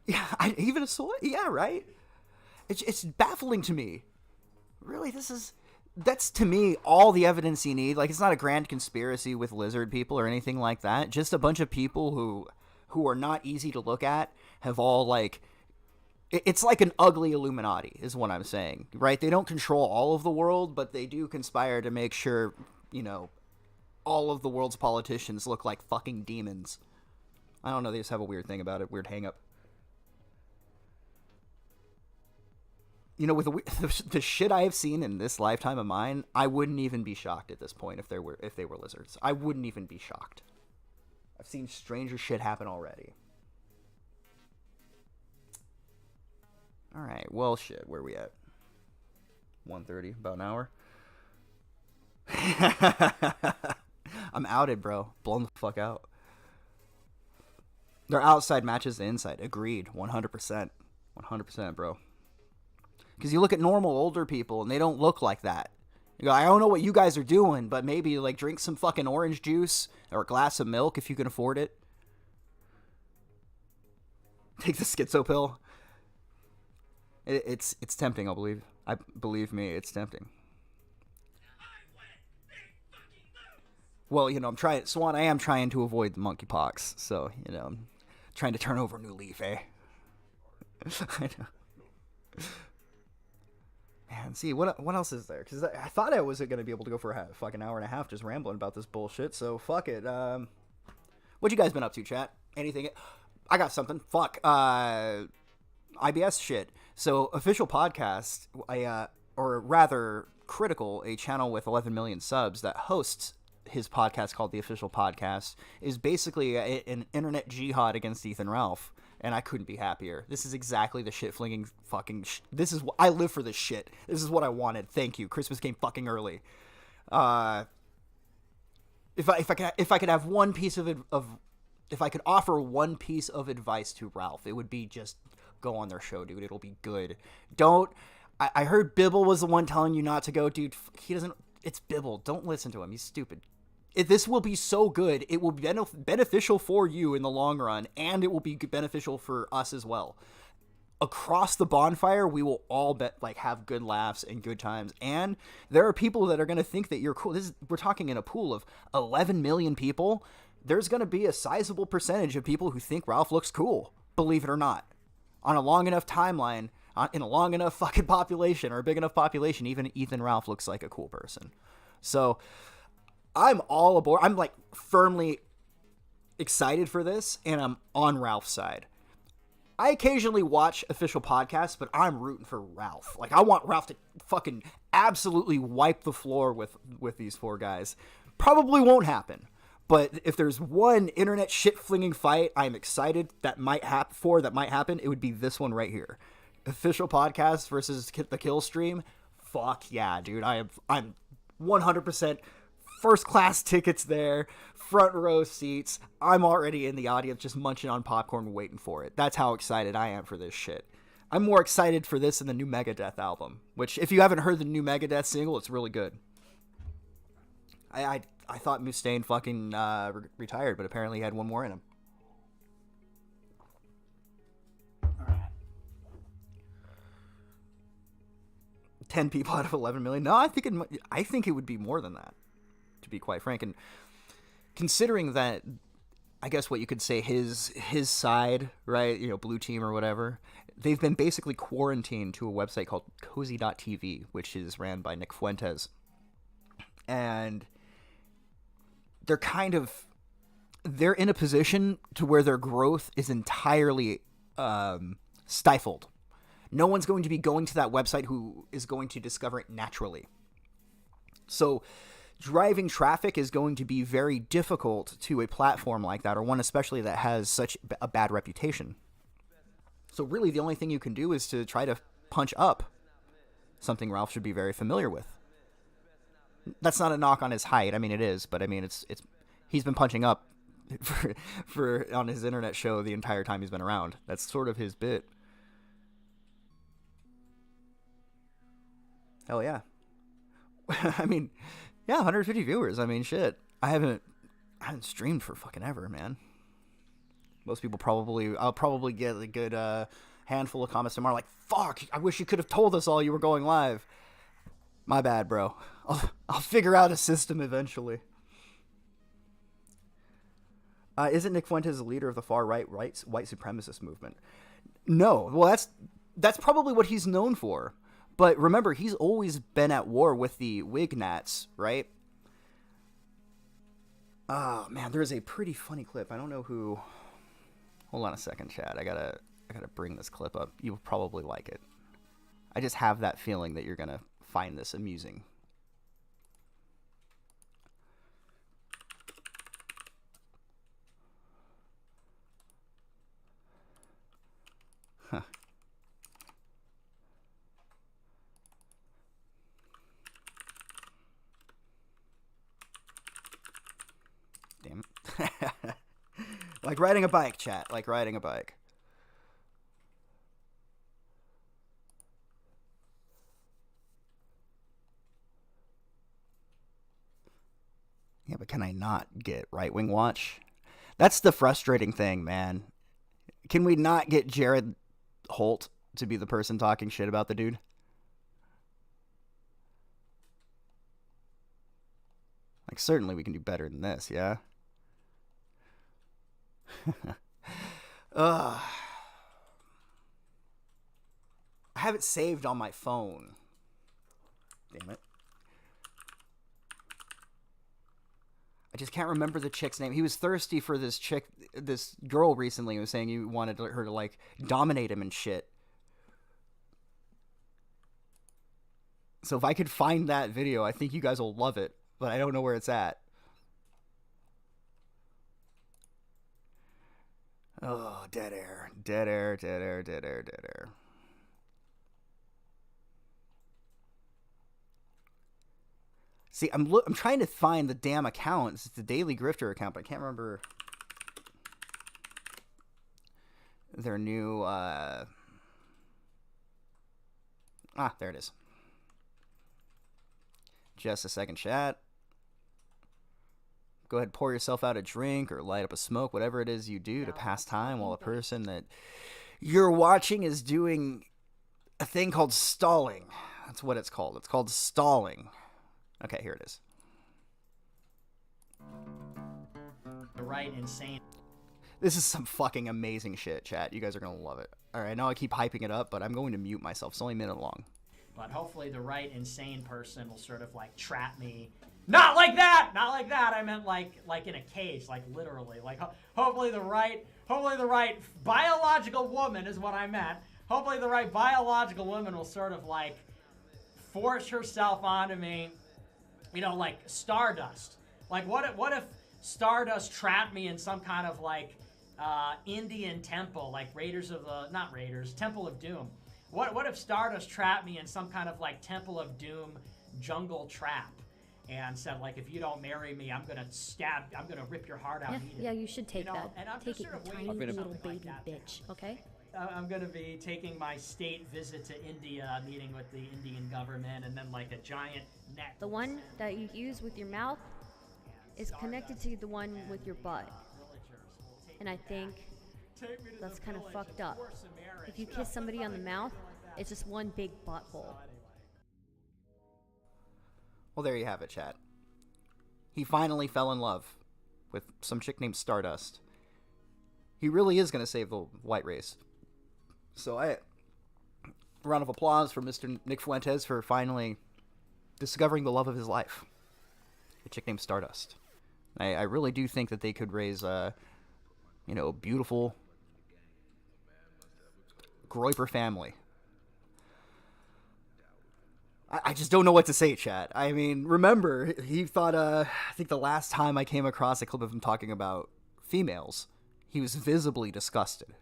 Even a soy? Yeah, right? It's baffling to me. Really, that's to me all the evidence you need. Like, it's not a grand conspiracy with lizard people or anything like that. Just a bunch of people who are not easy to look at have all like, it's like an ugly Illuminati is what I'm saying, right? They don't control all of the world, but they do conspire to make sure, you know, all of the world's politicians look like fucking demons. I don't know, they just have a weird thing about it, weird hang up. You know, with the shit I have seen in this lifetime of mine, I wouldn't even be shocked at this point if they were lizards. I wouldn't even be shocked. I've seen stranger shit happen already. All right, well, shit, where are we at? 1:30, about an hour. I'm outed, bro. Blown the fuck out. Their outside matches the inside. Agreed, 100%. 100%, bro. Because you look at normal older people, and they don't look like that. You go, I don't know what you guys are doing, but maybe, like, drink some fucking orange juice or a glass of milk if you can afford it. Take the schizo pill. It's tempting, believe me, it's tempting. Well, you know, I am trying to avoid the monkeypox, so, you know, I'm trying to turn over a new leaf, eh? I know. Man, see, what else is there? Because I thought I was going to be able to go for a fucking hour and a half just rambling about this bullshit, so fuck it. What you guys been up to, chat? Anything? I got something. Fuck. IBS shit. So, Official Podcast, or rather, Critical, a channel with 11 million subs that hosts his podcast called The Official Podcast, is basically an internet jihad against Ethan Ralph. And I couldn't be happier. This is exactly the shit-flinging fucking... This is what... I live for this shit. This is what I wanted. Thank you. Christmas came fucking early. If I could have one piece of... If I could offer one piece of advice to Ralph, it would be just go on their show, dude. It'll be good. Don't... I heard Bibble was the one telling you not to go, dude. He doesn't... It's Bibble. Don't listen to him. He's stupid. This will be so good, it will be beneficial for you in the long run, and it will be beneficial for us as well. across the bonfire, we will all have good laughs and good times. And there are people that are going to think that you're cool. We're talking in a pool of 11 million people. There's going to be a sizable percentage of people who think Ralph looks cool, believe it or not. On a long enough timeline, in a long enough fucking population, or a big enough population, even Ethan Ralph looks like a cool person. So I'm all aboard. I'm like firmly excited for this, and I'm on Ralph's side. I occasionally watch official podcasts, but I'm rooting for Ralph. Like, I want Ralph to fucking absolutely wipe the floor with these four guys. Probably won't happen. But if there's one internet shit-flinging fight I'm excited that might happen, it would be this one right here. Official podcast versus the kill stream. Fuck yeah, dude. I'm 100% first-class tickets there, front row seats. I'm already in the audience just munching on popcorn waiting for it. That's how excited I am for this shit. I'm more excited for this than the new Megadeth album, which, if you haven't heard the new Megadeth single, it's really good. I thought Mustaine fucking retired, but apparently he had one more in him. All right. 10 people out of 11 million. No, I think it would be more than that, to be quite frank. And considering that, I guess what you could say his side, right? You know, Blue Team or whatever. They've been basically quarantined to a website called Cozy.tv, which is ran by Nick Fuentes. And they're in a position to where their growth is entirely stifled. No one's going to be going to that website who is going to discover it naturally. So driving traffic is going to be very difficult to a platform like that, or one especially that has such a bad reputation. So really the only thing you can do is to try to punch up, something Ralph should be very familiar with. That's not a knock on his height. I mean, it is, but I mean, it's he's been punching up for on his internet show the entire time he's been around. That's sort of his bit. Hell yeah. I mean, yeah, 150 viewers. I mean, shit. I haven't streamed for fucking ever, man. Most people I'll probably get a good handful of comments tomorrow like, fuck, I wish you could have told us all you were going live. My bad, bro. I'll figure out a system eventually. Isn't Nick Fuentes the leader of the far-right white supremacist movement? No. Well, that's probably what he's known for. But remember, he's always been at war with the Wignats, right? Oh, man, there's a pretty funny clip. I don't know who... Hold on a second, Chad. I gotta bring this clip up. You'll probably like it. I just have that feeling that you're gonna find this amusing. Huh. Damn it. Like riding a bike, chat. Like riding a bike. Yeah, but can I not get right-wing watch? That's the frustrating thing, man. Can we not get Jared Holt to be the person talking shit about the dude? Like, certainly we can do better than this, yeah? I have it saved on my phone. Damn it. I just can't remember the chick's name. He was thirsty for this girl recently. He was saying he wanted her to, like, dominate him and shit. So if I could find that video, I think you guys will love it. But I don't know where it's at. Oh, dead air. Dead air, dead air, dead air, dead air. See, I'm trying to find the damn account. It's the Daily Grifter account, but I can't remember their new... there it is. Just a second, chat. Go ahead, pour yourself out a drink or light up a smoke, whatever it is you do to pass time while a person that you're watching is doing a thing called stalling. That's what it's called. It's called stalling. Okay, here it is. The right insane. This is some fucking amazing shit, chat. You guys are going to love it. All right, I know I keep hyping it up, but I'm going to mute myself. It's only a minute long. But hopefully the right insane person will sort of like trap me. Not like that! Not like that. I meant like in a cage, like literally. Like hopefully the right biological woman is what I meant. Hopefully the right biological woman will sort of like force herself onto me, you know, like Stardust. Like what if Stardust trapped me in some kind of like Indian temple, like Temple of Doom. What if Stardust trapped me in some kind of like Temple of Doom jungle trap and said like, if you don't marry me, I'm gonna rip your heart out. Yeah, and eat it. Yeah, you should take that. And I'm Take it, sort of you tiny waiting for little something like baby that to bitch. Okay. I'm gonna be taking my state visit to India, meeting with the Indian government, and then like a giant neck. The one that you use with your mouth is connected to the one with your butt. And I think that's kind of fucked up. If you kiss somebody on the mouth, it's just one big butthole. Well, there you have it, chat. He finally fell in love with some chick named Stardust. He really is going to save the white race. So a round of applause for Mr. Nick Fuentes for finally discovering the love of his life. A chick named Stardust. I really do think that they could raise a beautiful Groiper family. I just don't know what to say, chat. I mean, remember, he thought, I think the last time I came across a clip of him talking about females, he was visibly disgusted.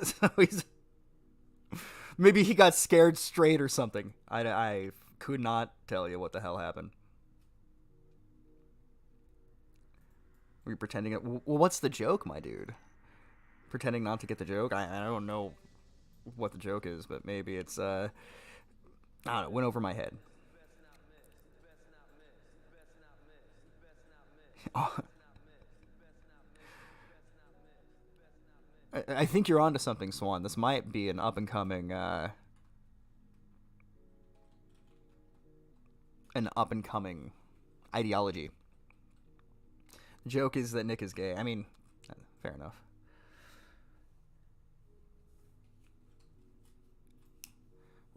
So maybe he got scared straight or something. I could not tell you what the hell happened. Were you pretending it? Well, what's the joke, my dude? Pretending not to get the joke? I don't know what the joke is, but maybe it's, I don't know, went over my head. Oh. I think you're onto something, Swan. This might be an up-and-coming, ideology. The joke is that Nick is gay. I mean, fair enough.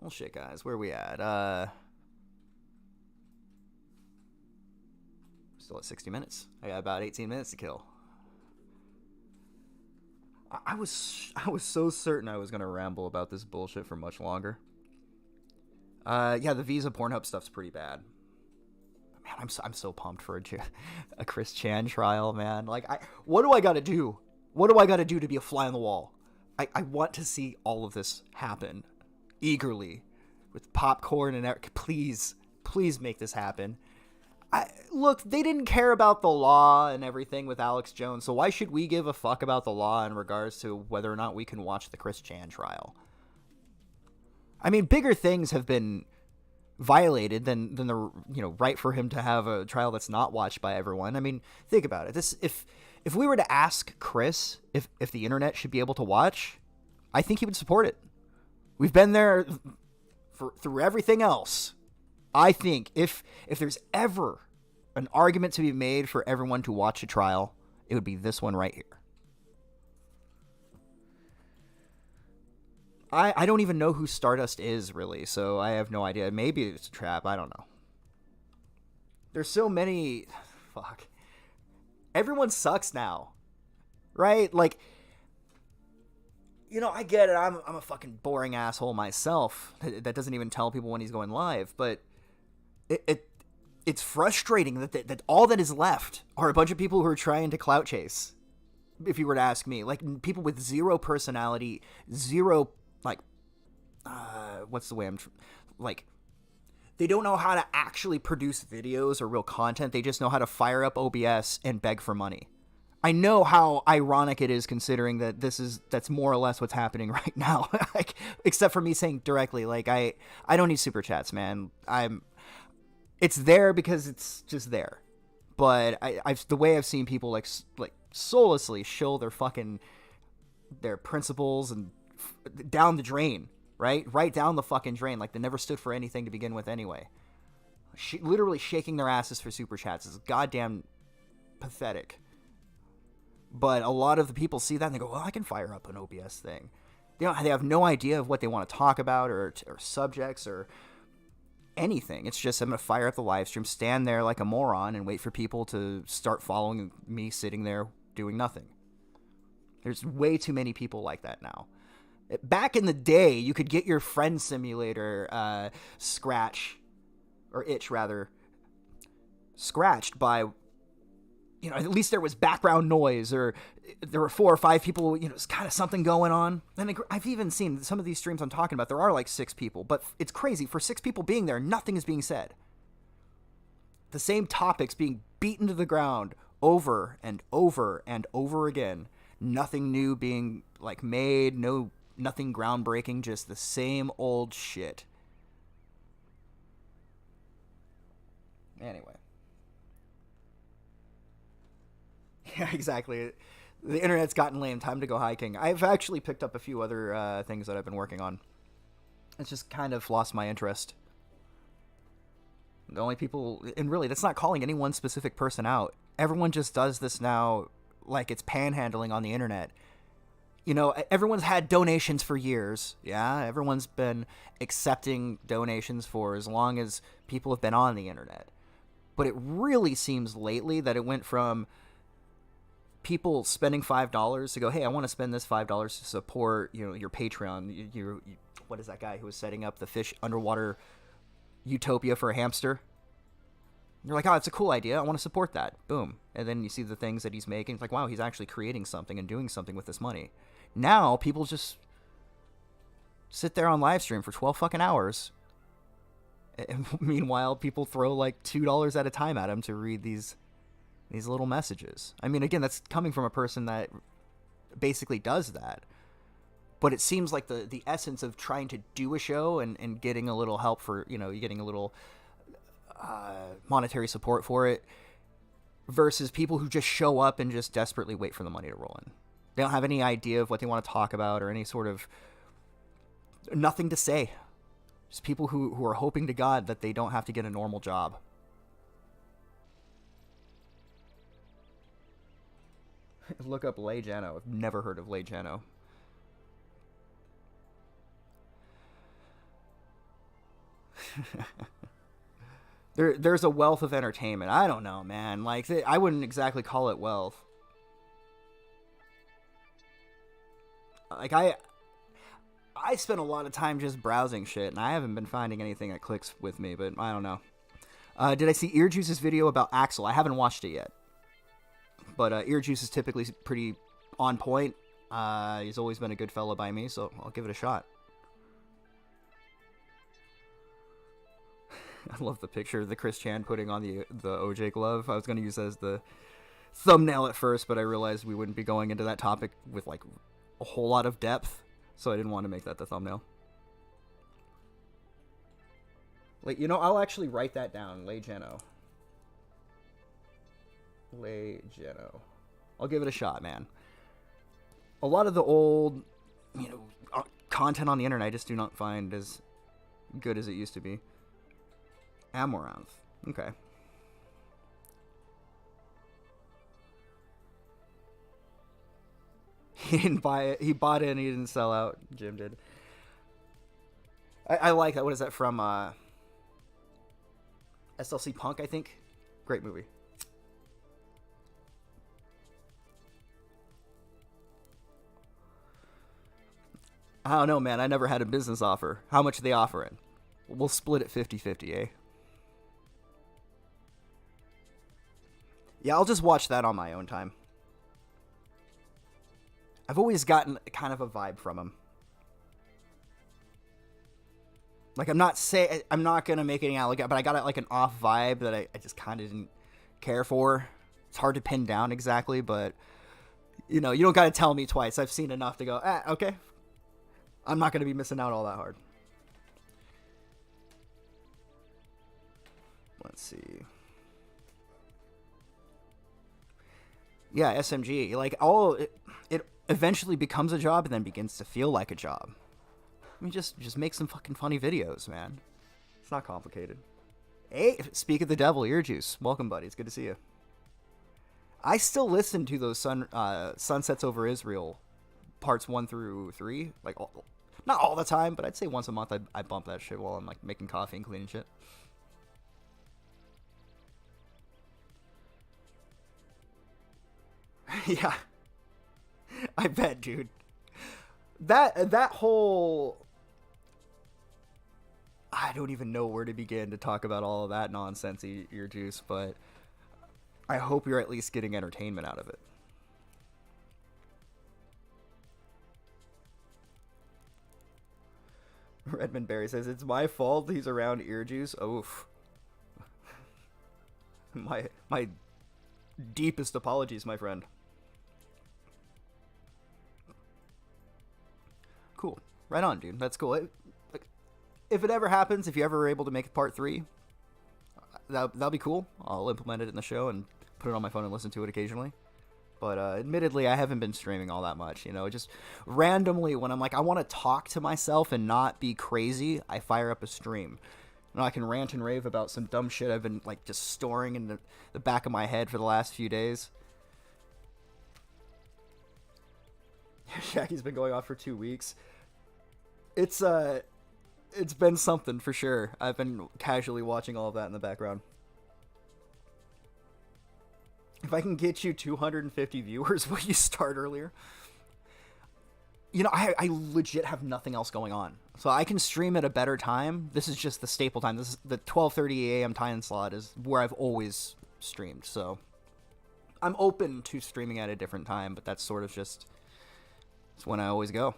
Well, shit, guys. Where are we at? Still at 60 minutes. I got about 18 minutes to kill. I was so certain I was gonna ramble about this bullshit for much longer. Yeah, the Visa Pornhub stuff's pretty bad. Man, I'm so pumped for a Chris Chan trial, man. Like, what do I gotta do? What do I gotta do to be a fly on the wall? I want to see all of this happen eagerly with popcorn and everything. Please make this happen. Look, they didn't care about the law and everything with Alex Jones, so why should we give a fuck about the law in regards to whether or not we can watch the Chris Chan trial? I mean, bigger things have been violated than the right for him to have a trial that's not watched by everyone. I mean, think about it. If we were to ask Chris if the internet should be able to watch, I think he would support it. We've been there through everything else. I think if there's ever an argument to be made for everyone to watch a trial, it would be this one right here. I don't even know who Stardust is, really, so I have no idea. Maybe it's a trap. I don't know. There's so many... Fuck. Everyone sucks now. Right? Like... I get it. I'm a fucking boring asshole myself that doesn't even tell people when he's going live, but it's frustrating that all that is left are a bunch of people who are trying to clout chase. If you were to ask me, like, people with zero personality, zero, like, what's the way they don't know how to actually produce videos or real content. They just know how to fire up OBS and beg for money. I know how ironic it is, considering that that's more or less what's happening right now. Like, except for me saying directly, like, I don't need super chats, man. It's there because it's just there. But the way I've seen people like soullessly show their principles and down the drain, right? Right down the fucking drain. Like they never stood for anything to begin with anyway. Literally shaking their asses for super chats is goddamn pathetic. But a lot of the people see that and they go, well, I can fire up an OBS thing. They have no idea of what they want to talk about or subjects or anything. It's just I'm going to fire up the live stream, stand there like a moron, and wait for people to start following me sitting there doing nothing. There's way too many people like that now. Back in the day, you could get your friend simulator scratched by, at least there was background noise, or there were 4 or 5 people, it's kind of something going on. And I've even seen some of these streams I'm talking about, there are like 6 people, but it's crazy. For 6 people being there, nothing is being said. The same topics being beaten to the ground over and over and over again. Nothing new being like made, nothing groundbreaking, just the same old shit. Anyway. Yeah, exactly. The internet's gotten lame. Time to go hiking. I've actually picked up a few other things that I've been working on. It's just kind of lost my interest. The only people... And really, that's not calling any one specific person out. Everyone just does this now like it's panhandling on the internet. Everyone's had donations for years. Yeah, everyone's been accepting donations for as long as people have been on the internet. But it really seems lately that it went from people spending $5 to go, hey, I want to spend this $5 to support, your Patreon. What is that guy who was setting up the fish underwater utopia for a hamster? You're like, oh, it's a cool idea. I want to support that. Boom. And then you see the things that he's making. It's like, wow, he's actually creating something and doing something with this money. Now, people just sit there on live stream for 12 fucking hours. And meanwhile, people throw like $2 at a time at him to read these little messages. I mean, again, that's coming from a person that basically does that. But it seems like the essence of trying to do a show and getting a little help for, getting a little monetary support for it versus people who just show up and just desperately wait for the money to roll in. They don't have any idea of what they want to talk about or any sort of nothing to say. Just people who are hoping to God that they don't have to get a normal job. Look up Lay Jano. I've never heard of Lay Jano. There's a wealth of entertainment. I don't know, man. Like, I wouldn't exactly call it wealth. Like, I spend a lot of time just browsing shit, and I haven't been finding anything that clicks with me, but I don't know. Did I see Earjuice's video about Axel? I haven't watched it yet. But Earjuice is typically pretty on point. He's always been a good fella by me, so I'll give it a shot. I love the picture of the Chris Chan putting on the OJ glove. I was going to use that as the thumbnail at first, but I realized we wouldn't be going into that topic with like a whole lot of depth, so I didn't want to make that the thumbnail. Like, I'll actually write that down. Lay Jano. Lay Jano. I'll give it a shot, man. A lot of the old, content on the internet I just do not find as good as it used to be. Amaranth. Okay. He didn't buy it. He bought it and he didn't sell out. Jim did. I like that. What is that from? SLC Punk, I think. Great movie. I don't know, man. I never had a business offer. How much are they offering? We'll split it 50-50, eh? Yeah, I'll just watch that on my own time. I've always gotten kind of a vibe from him. Like, I'm not going to make any allegation, but I got like an off vibe that I just kind of didn't care for. It's hard to pin down exactly, but, you don't got to tell me twice. I've seen enough to go, okay. I'm not going to be missing out all that hard. Let's see. Yeah, SMG. Like, eventually becomes a job and then begins to feel like a job. I mean, just make some fucking funny videos, man. It's not complicated. Hey, speak of the devil, Earjuice. Welcome, buddy. It's good to see you. I still listen to those Sunsets Over Israel parts 1 through 3. Like, not all the time, but I'd say once a month I bump that shit while I'm like making coffee and cleaning shit. Yeah. I bet, dude. That whole... I don't even know where to begin to talk about all of that nonsense, Earjuice, but I hope you're at least getting entertainment out of it. Redmond Barry says, it's my fault he's around Earjuice. Oof. My deepest apologies, my friend. Cool. Right on, dude. That's cool. If it ever happens, if you ever are able to make part 3, that'll be cool. I'll implement it in the show and put it on my phone and listen to it occasionally. But admittedly, I haven't been streaming all that much. You know, just randomly when I'm like, I want to talk to myself and not be crazy, I fire up a stream. You know, I can rant and rave about some dumb shit I've been like just storing in the back of my head for the last few days. Shaky's been going off for 2 weeks. It's been something for sure. I've been casually watching all of that in the background. If I can get you 250 viewers, will you start earlier? You know, I legit have nothing else going on. So I can stream at a better time. This is just the staple time. This is the 12:30 a.m. time slot is where I've always streamed. So I'm open to streaming at a different time, but that's sort of just... it's when I always go.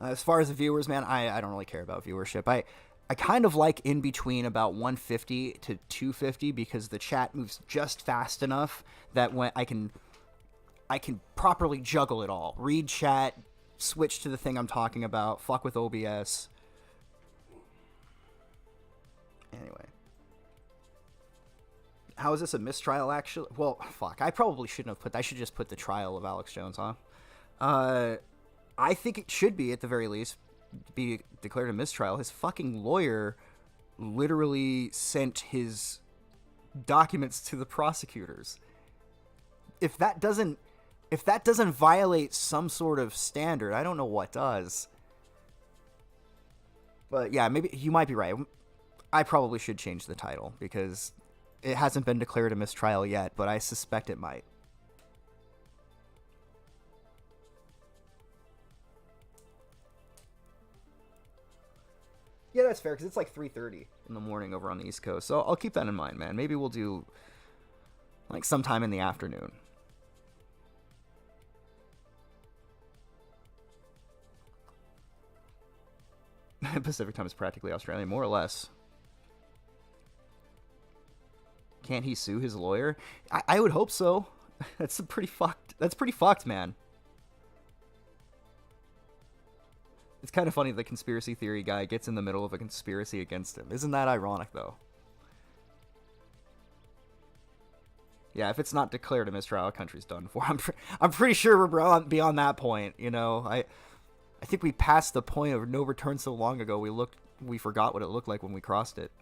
As far as the viewers, man, I don't really care about viewership. I kind of like in between about 150 to 250 because the chat moves just fast enough that when I can properly juggle it all. Read chat, switch to the thing I'm talking about, fuck with OBS. Anyway. How is this a mistrial, actually? Well, fuck. I probably shouldn't have I should just put the trial of Alex Jones, huh? I think it should be, at the very least, be declared a mistrial. His fucking lawyer literally sent his documents to the prosecutors. If that doesn't violate some sort of standard, I don't know what does. But yeah, maybe you might be right. I probably should change the title because it hasn't been declared a mistrial yet, but I suspect it might. Yeah, that's fair, because it's like 3:30 in the morning over on the East Coast. So I'll keep that in mind, man. Maybe we'll do, like, sometime in the afternoon. Pacific time is practically Australian, more or less. Can't he sue his lawyer? I would hope so. That's pretty fucked, man. It's kind of funny the conspiracy theory guy gets in the middle of a conspiracy against him. Isn't that ironic, though? Yeah, if it's not declared a mistrial, country's done for. I'm pretty sure we're beyond that point, you know. I think we passed the point of no return so long ago. We forgot what it looked like when we crossed it.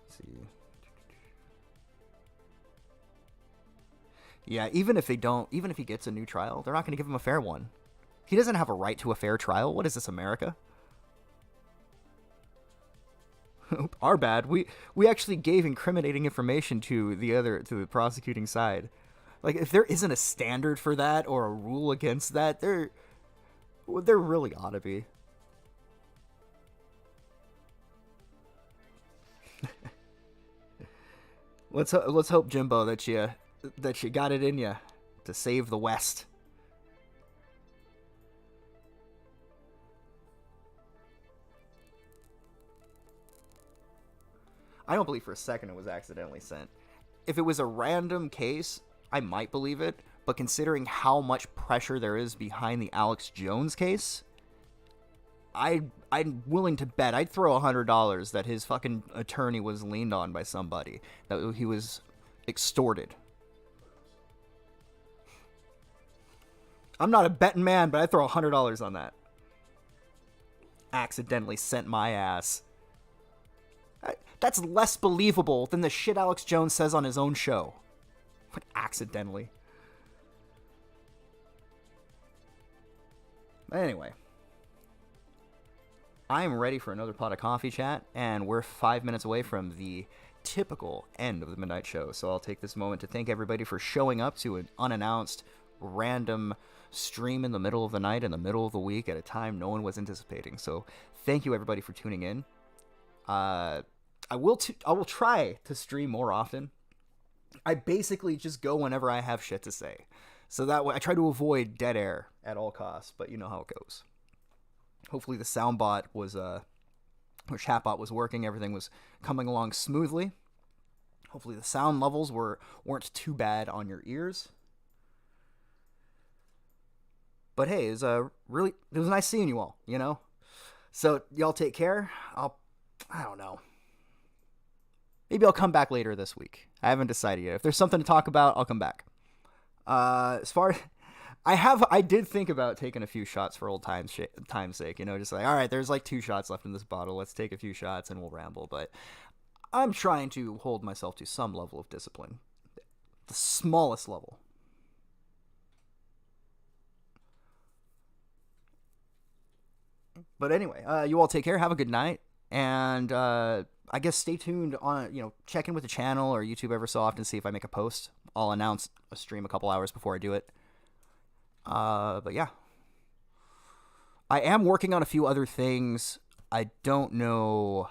Let's see. Yeah, even if he gets a new trial, they're not going to give him a fair one. He doesn't have a right to a fair trial. What is this, America? Our bad. We actually gave incriminating information to the prosecuting side. Like, if there isn't a standard for that or a rule against that, there really ought to be. Let's hope, Jimbo, that you got it in you to save the West. I don't believe for a second it was accidentally sent. If it was a random case, I might believe it, but considering how much pressure there is behind the Alex Jones case, I'm willing to bet, I'd throw $100 that his fucking attorney was leaned on by somebody, that he was extorted. I'm not a betting man, but I'd throw $100 on that. Accidentally sent my ass. That's less believable than the shit Alex Jones says on his own show. What, accidentally? Anyway. I am ready for another pot of coffee chat, and we're 5 minutes away from the typical end of the Midnight Show. So I'll take this moment to thank everybody for showing up to an unannounced, random stream in the middle of the night, in the middle of the week, at a time no one was anticipating. So thank you everybody for tuning in. I will try to stream more often. I basically just go whenever I have shit to say. So that way I try to avoid dead air at all costs, but you know how it goes. Hopefully the soundbot was or chatbot was working, everything was coming along smoothly. Hopefully the sound levels weren't too bad on your ears. But hey, it was nice seeing you all, you know? So y'all take care. I don't know. Maybe I'll come back later this week. I haven't decided yet. If there's something to talk about, I'll come back. As far as I did think about taking a few shots for old time's sake, you know, just like, all right, there's like 2 shots left in this bottle. Let's take a few shots and we'll ramble. But I'm trying to hold myself to some level of discipline. The smallest level. But anyway, you all take care. Have a good night. And I guess stay tuned on, you know, check in with the channel or YouTube ever so often, see if I make a post. I'll announce a stream a couple hours before I do it. But yeah. I am working on a few other things. I don't know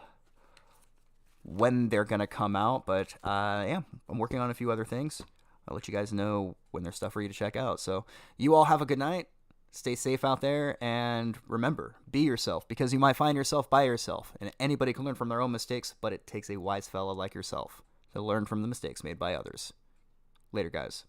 when they're going to come out, but yeah, I'm working on a few other things. I'll let you guys know when there's stuff for you to check out. So you all have a good night. Stay safe out there, and remember, be yourself, because you might find yourself by yourself, and anybody can learn from their own mistakes, but it takes a wise fella like yourself to learn from the mistakes made by others. Later, guys.